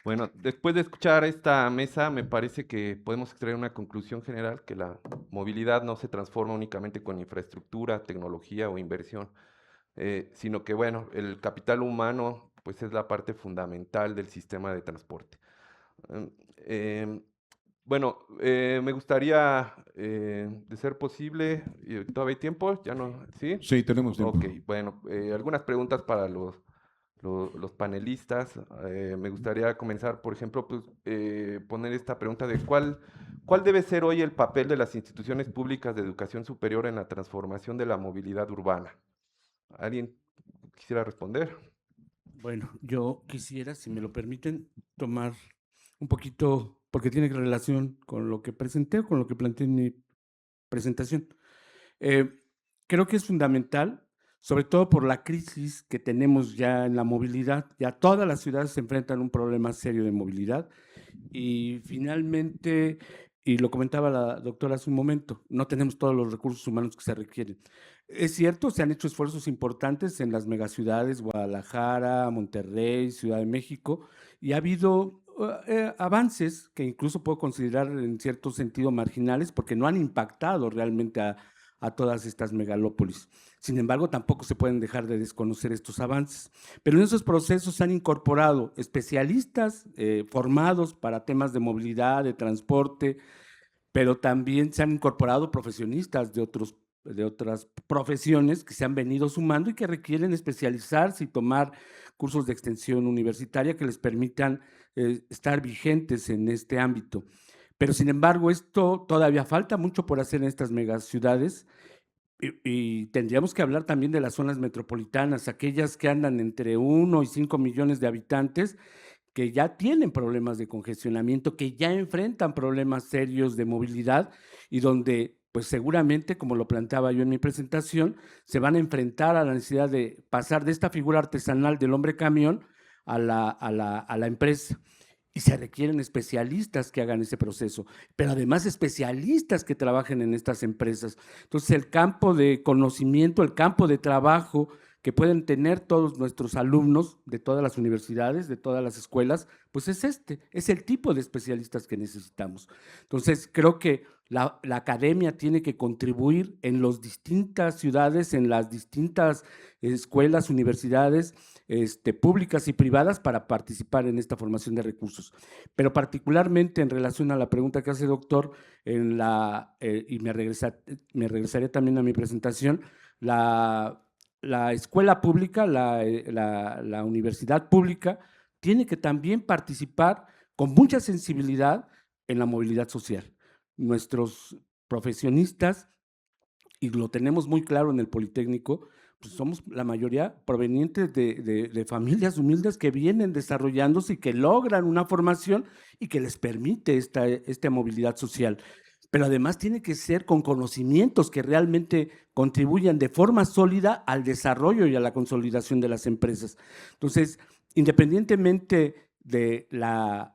Bueno, después de escuchar esta mesa, me parece que podemos extraer una conclusión general, que la movilidad no se transforma únicamente con infraestructura, tecnología o inversión, sino que, bueno, el capital humano pues, es la parte fundamental del sistema de transporte. Me gustaría, de ser posible, ¿todavía hay tiempo? ¿Ya no? ¿Sí? Sí, tenemos tiempo. Ok, bueno, algunas preguntas para los panelistas. Me gustaría comenzar, por ejemplo, poner esta pregunta de ¿cuál debe ser hoy el papel de las instituciones públicas de educación superior en la transformación de la movilidad urbana? ¿Alguien quisiera responder? Bueno, yo quisiera, si me lo permiten, tomar un poquito, porque tiene relación con lo que presenté o con lo que planteé en mi presentación. Creo que es fundamental, sobre todo por la crisis que tenemos ya en la movilidad. Ya todas las ciudades se enfrentan a un problema serio de movilidad y finalmente, y lo comentaba la doctora hace un momento, no tenemos todos los recursos humanos que se requieren. Es cierto, se han hecho esfuerzos importantes en las megaciudades, Guadalajara, Monterrey, Ciudad de México, y ha habido avances que incluso puedo considerar en cierto sentido marginales porque no han impactado realmente a todas estas megalópolis. Sin embargo, tampoco se pueden dejar de desconocer estos avances. Pero en esos procesos se han incorporado especialistas formados para temas de movilidad, de transporte, pero también se han incorporado profesionistas de otras profesiones que se han venido sumando y que requieren especializarse y tomar cursos de extensión universitaria que les permitan estar vigentes en este ámbito. Pero sin embargo, esto todavía falta mucho por hacer en estas megaciudades y tendríamos que hablar también de las zonas metropolitanas, aquellas que andan entre 1 y 5 millones de habitantes, que ya tienen problemas de congestionamiento, que ya enfrentan problemas serios de movilidad y donde, pues seguramente, como lo planteaba yo en mi presentación, se van a enfrentar a la necesidad de pasar de esta figura artesanal del hombre camión a la empresa. Y se requieren especialistas que hagan ese proceso, pero además especialistas que trabajen en estas empresas. Entonces, el campo de conocimiento, el campo de trabajo que pueden tener todos nuestros alumnos de todas las universidades, de todas las escuelas, pues es el tipo de especialistas que necesitamos. Entonces, creo que La academia tiene que contribuir en las distintas ciudades, en las distintas escuelas, universidades públicas y privadas para participar en esta formación de recursos. Pero particularmente en relación a la pregunta que hace el doctor, y me regresaré también a mi presentación, la escuela pública, la universidad pública, tiene que también participar con mucha sensibilidad en la movilidad social. Nuestros profesionistas, y lo tenemos muy claro en el Politécnico, pues somos la mayoría provenientes de familias humildes que vienen desarrollándose y que logran una formación y que les permite esta movilidad social. Pero además tiene que ser con conocimientos que realmente contribuyan de forma sólida al desarrollo y a la consolidación de las empresas. Entonces, independientemente de la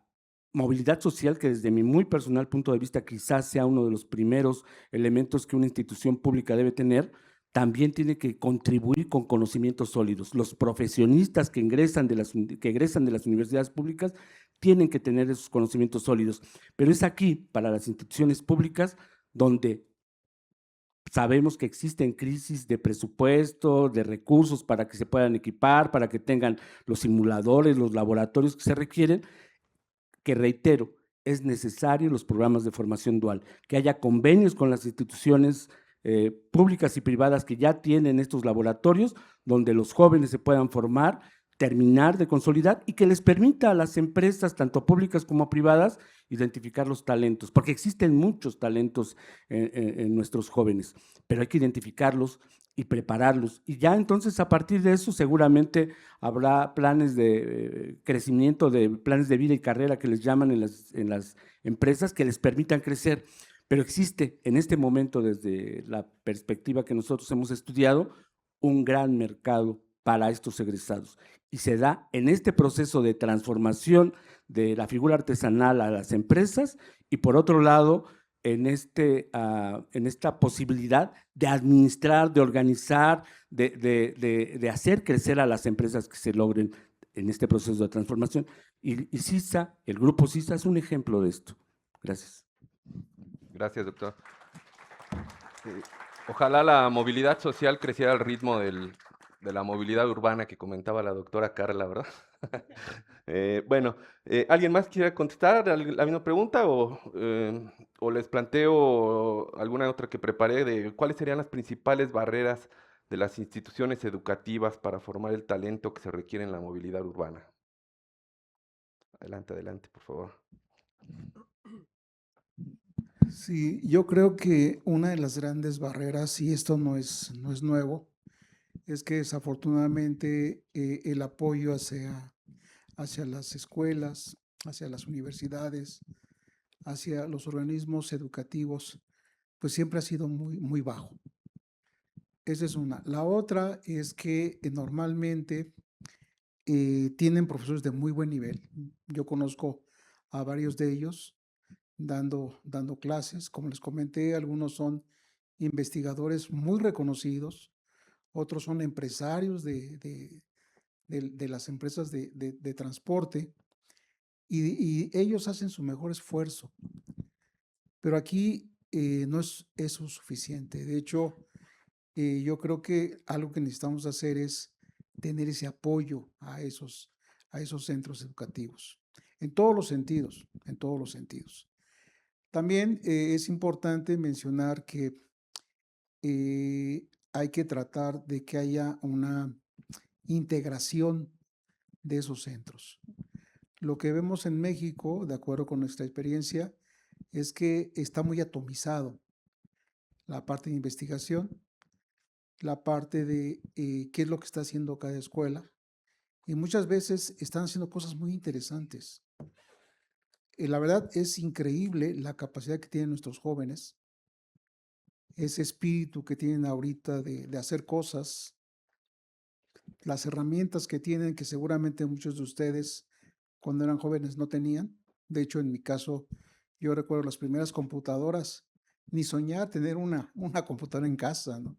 movilidad social, que desde mi muy personal punto de vista quizás sea uno de los primeros elementos que una institución pública debe tener, también tiene que contribuir con conocimientos sólidos. Los profesionistas que egresan de las universidades públicas tienen que tener esos conocimientos sólidos. Pero es aquí, para las instituciones públicas, donde sabemos que existen crisis de presupuesto, de recursos para que se puedan equipar, para que tengan los simuladores, los laboratorios que se requieren, que reitero, es necesario los programas de formación dual, que haya convenios con las instituciones públicas y privadas que ya tienen estos laboratorios, donde los jóvenes se puedan formar, terminar de consolidar y que les permita a las empresas, tanto públicas como privadas, identificar los talentos, porque existen muchos talentos en nuestros jóvenes, pero hay que identificarlos y prepararlos. Y ya entonces a partir de eso seguramente habrá planes de crecimiento, de planes de vida y carrera que les llaman en las empresas que les permitan crecer. Pero existe en este momento, desde la perspectiva que nosotros hemos estudiado, un gran mercado para estos egresados. Y se da en este proceso de transformación de la figura artesanal a las empresas y por otro lado, en esta posibilidad de administrar, de organizar, de hacer crecer a las empresas que se logren en este proceso de transformación. Y CISA, el grupo CISA es un ejemplo de esto. Gracias. Gracias, doctor. Ojalá la movilidad social creciera al ritmo de la movilidad urbana que comentaba la doctora Carla, ¿verdad? Bueno, ¿alguien más quiere contestar la misma pregunta o les planteo alguna otra que preparé de cuáles serían las principales barreras de las instituciones educativas para formar el talento que se requiere en la movilidad urbana? Adelante, por favor. Sí, yo creo que una de las grandes barreras, y esto no es nuevo, es que desafortunadamente el apoyo hacia las escuelas, hacia las universidades, hacia los organismos educativos, pues siempre ha sido muy, muy bajo. Esa es una. La otra es que normalmente tienen profesores de muy buen nivel. Yo conozco a varios de ellos dando clases. Como les comenté, algunos son investigadores muy reconocidos, otros son empresarios de las empresas de transporte y ellos hacen su mejor esfuerzo. Pero aquí no es eso suficiente. De hecho, yo creo que algo que necesitamos hacer es tener ese apoyo a esos centros educativos, en todos los sentidos, en todos los sentidos. También es importante mencionar que hay que tratar de que haya una integración de esos centros. Lo que vemos en México, de acuerdo con nuestra experiencia, es que está muy atomizado la parte de investigación, la parte de qué es lo que está haciendo cada escuela, y muchas veces están haciendo cosas muy interesantes. La verdad es increíble la capacidad que tienen nuestros jóvenes, ese espíritu que tienen ahorita de hacer cosas, las herramientas que tienen que seguramente muchos de ustedes cuando eran jóvenes no tenían. De hecho, en mi caso, yo recuerdo las primeras computadoras, ni soñar tener una computadora en casa, ¿no?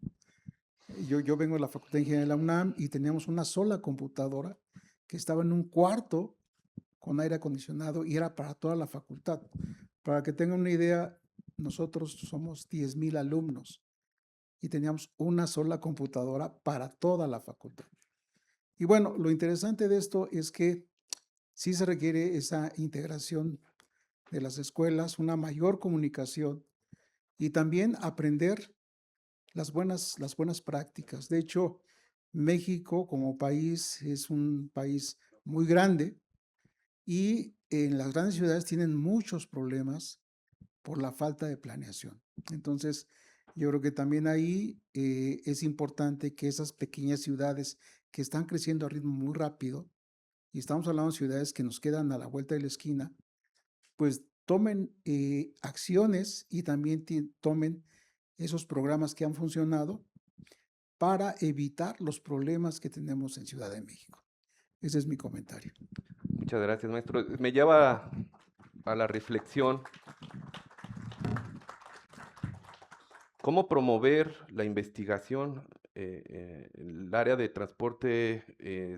Yo vengo de la Facultad de Ingeniería de la UNAM y teníamos una sola computadora que estaba en un cuarto con aire acondicionado y era para toda la facultad. Para que tengan una idea, nosotros somos 10,000 alumnos y teníamos una sola computadora para toda la facultad. Y bueno, lo interesante de esto es que sí se requiere esa integración de las escuelas, una mayor comunicación y también aprender las buenas prácticas. De hecho, México como país es un país muy grande y en las grandes ciudades tienen muchos problemas por la falta de planeación. Entonces, yo creo que también ahí es importante que esas pequeñas ciudades que están creciendo a ritmo muy rápido, y estamos hablando de ciudades que nos quedan a la vuelta de la esquina, pues tomen acciones y también tomen esos programas que han funcionado para evitar los problemas que tenemos en Ciudad de México. Ese es mi comentario. Muchas gracias, maestro. Me lleva a la reflexión. ¿Cómo promover la investigación? El área de transporte,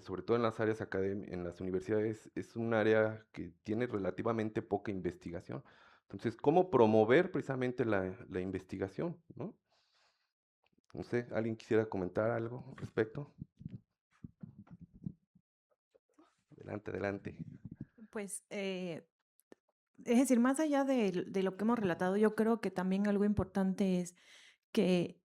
sobre todo en las áreas en las universidades, es un área que tiene relativamente poca investigación. Entonces, ¿cómo promover precisamente la investigación, ¿no? No sé, ¿alguien quisiera comentar algo al respecto? Adelante, adelante. Pues, es decir, más allá de lo que hemos relatado, yo creo que también algo importante es que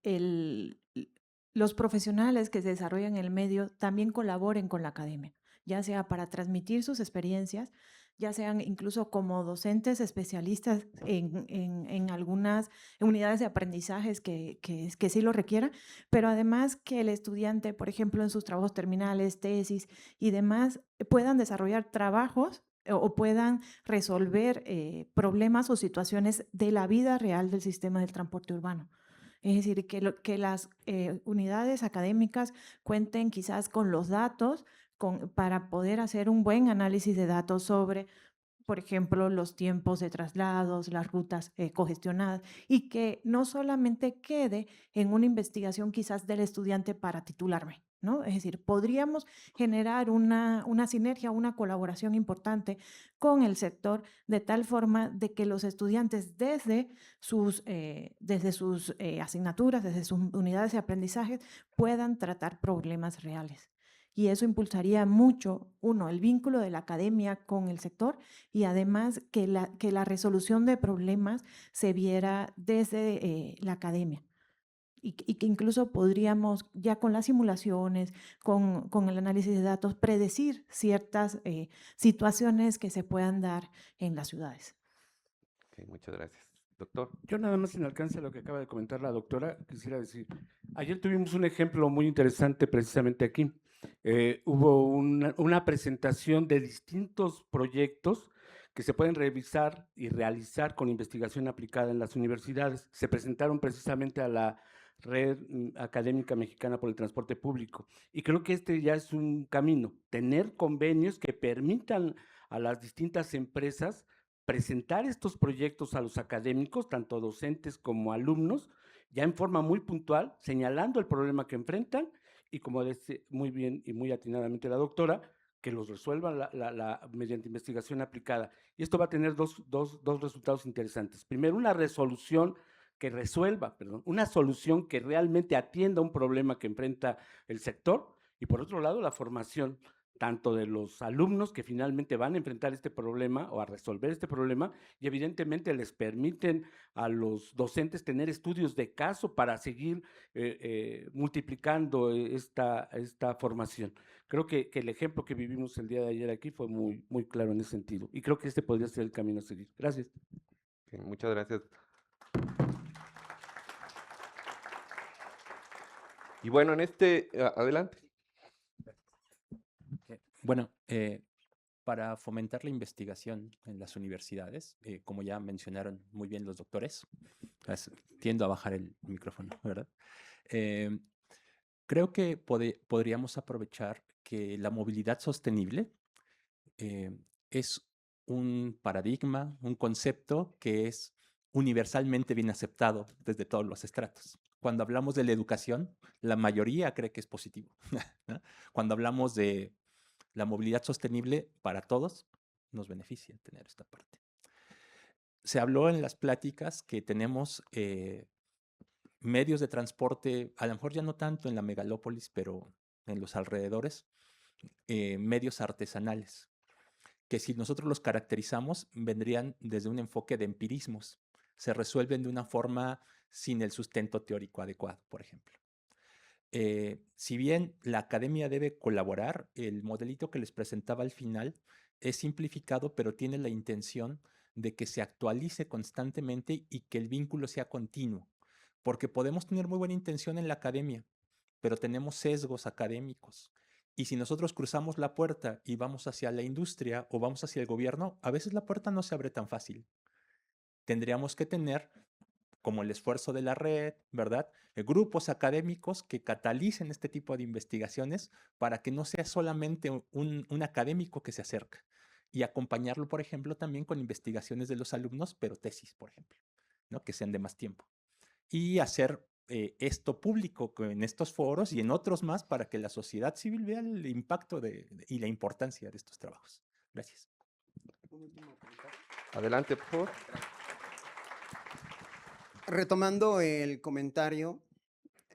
los profesionales que se desarrollan en el medio también colaboren con la academia, ya sea para transmitir sus experiencias, ya sean incluso como docentes especialistas en algunas unidades de aprendizajes que sí lo requieran, pero además que el estudiante, por ejemplo, en sus trabajos terminales, tesis y demás, puedan desarrollar trabajos o puedan resolver problemas o situaciones de la vida real del sistema del transporte urbano. Es decir, que las unidades académicas cuenten quizás con los datos para poder hacer un buen análisis de datos sobre, por ejemplo, los tiempos de traslados, las rutas congestionadas, y que no solamente quede en una investigación quizás del estudiante para titularme, ¿no? Es decir, podríamos generar una sinergia, una colaboración importante con el sector de tal forma de que los estudiantes desde sus asignaturas, desde sus unidades de aprendizaje, puedan tratar problemas reales. Y eso impulsaría mucho, uno, el vínculo de la academia con el sector y además que la resolución de problemas se viera desde la academia. Y que incluso podríamos, ya con las simulaciones, con el análisis de datos, predecir ciertas situaciones que se puedan dar en las ciudades. Okay, muchas gracias. Doctor. Yo nada más en alcance a lo que acaba de comentar la doctora, quisiera decir, ayer tuvimos un ejemplo muy interesante precisamente aquí. Hubo una presentación de distintos proyectos que se pueden revisar y realizar con investigación aplicada en las universidades. Se presentaron precisamente a la Red Académica Mexicana por el Transporte Público. Y creo que este ya es un camino, tener convenios que permitan a las distintas empresas presentar estos proyectos a los académicos, tanto docentes como alumnos, ya en forma muy puntual, señalando el problema que enfrentan y, como dice muy bien y muy atinadamente la doctora, que los resuelvan mediante investigación aplicada. Y esto va a tener dos resultados interesantes. Primero, una resolución que resuelva, una solución que realmente atienda un problema que enfrenta el sector, y por otro lado, la formación tanto de los alumnos que finalmente van a enfrentar este problema o a resolver este problema, y evidentemente les permiten a los docentes tener estudios de caso para seguir multiplicando esta formación. Creo que el ejemplo que vivimos el día de ayer aquí fue muy, muy claro en ese sentido, y creo que este podría ser el camino a seguir. Gracias. Okay, muchas gracias. Y bueno, adelante. Bueno, para fomentar la investigación en las universidades, como ya mencionaron muy bien los doctores, tiendo a bajar el micrófono, ¿verdad? Creo que podríamos aprovechar que la movilidad sostenible es un paradigma, un concepto que es universalmente bien aceptado desde todos los estratos. Cuando hablamos de la educación, la mayoría cree que es positivo, ¿no? Cuando hablamos de la movilidad sostenible para todos, nos beneficia tener esta parte. se habló en las pláticas que tenemos medios de transporte, a lo mejor ya no tanto en la megalópolis, pero en los alrededores, medios artesanales, que si nosotros los caracterizamos, vendrían desde un enfoque de empirismos. Se resuelven de una forma sin el sustento teórico adecuado, por ejemplo. Si bien la academia debe colaborar, el modelito que les presentaba al final es simplificado, pero tiene la intención de que se actualice constantemente y que el vínculo sea continuo, porque podemos tener muy buena intención en la academia, pero tenemos sesgos académicos. Y si nosotros cruzamos la puerta y vamos hacia la industria o vamos hacia el gobierno, a veces la puerta no se abre tan fácil. Tendríamos que tener, como el esfuerzo de la red, ¿verdad? Grupos académicos que catalicen este tipo de investigaciones para que no sea solamente un académico que se acerca y acompañarlo, por ejemplo, también con investigaciones de los alumnos, pero tesis, por ejemplo, ¿no? Que sean de más tiempo. Y hacer esto público en estos foros y en otros más para que la sociedad civil vea el impacto y la importancia de estos trabajos. Gracias. Adelante, por favor. Retomando el comentario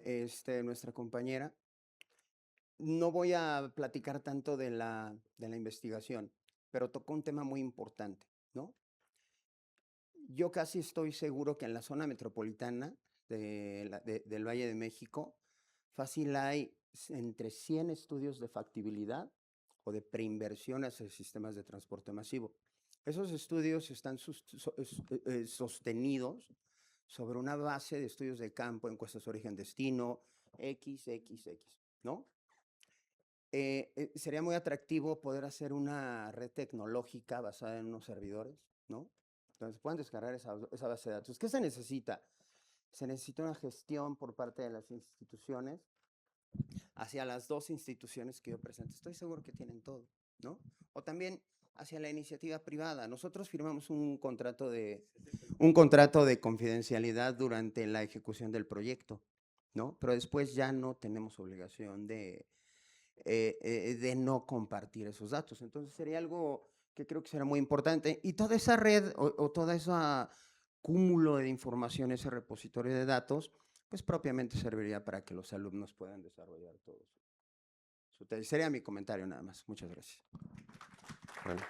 de nuestra compañera, no voy a platicar tanto de la investigación, pero tocó un tema muy importante, ¿no? Yo casi estoy seguro que en la zona metropolitana del Valle de México, fácil hay entre 100 estudios de factibilidad o de preinversión hacia sistemas de transporte masivo. Esos estudios están sostenidos sobre una base de estudios de campo, encuestas origen-destino, XXX, ¿no? Sería muy atractivo poder hacer una red tecnológica basada en unos servidores, ¿no? Entonces pueden descargar esa base de datos. ¿Qué se necesita? Se necesita una gestión por parte de las instituciones hacia las dos instituciones que yo presento. Estoy seguro que tienen todo, ¿no? O también hacia la iniciativa privada. Nosotros firmamos un contrato de confidencialidad durante la ejecución del proyecto, ¿no? Pero después ya no tenemos obligación de no compartir esos datos. Entonces sería algo que creo que será muy importante. Y toda esa red o toda esa cúmulo de información, ese repositorio de datos, pues propiamente serviría para que los alumnos puedan desarrollar todo su tesis. Sería mi comentario nada más. Muchas gracias. Bueno,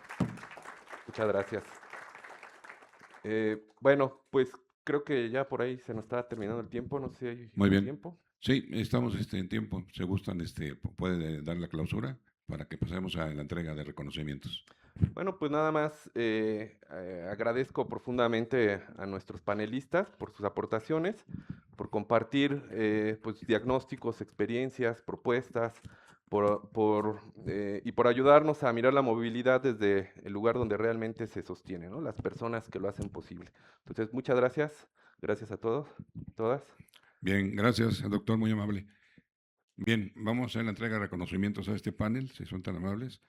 muchas gracias. Bueno, pues creo que ya por ahí se nos está terminando el tiempo. No sé si hay Muy bien. tiempo. Sí, estamos en tiempo. Si gustan, puede dar la clausura para que pasemos a la entrega de reconocimientos. Bueno, pues nada más agradezco profundamente a nuestros panelistas por sus aportaciones, por compartir pues, diagnósticos, experiencias, propuestas, y por ayudarnos a mirar la movilidad desde el lugar donde realmente se sostiene, ¿no? Las personas que lo hacen posible. Entonces, muchas gracias. Gracias a todos, todas. Bien, gracias, doctor, muy amable. Bien, vamos a hacer la entrega de reconocimientos a este panel, si son tan amables.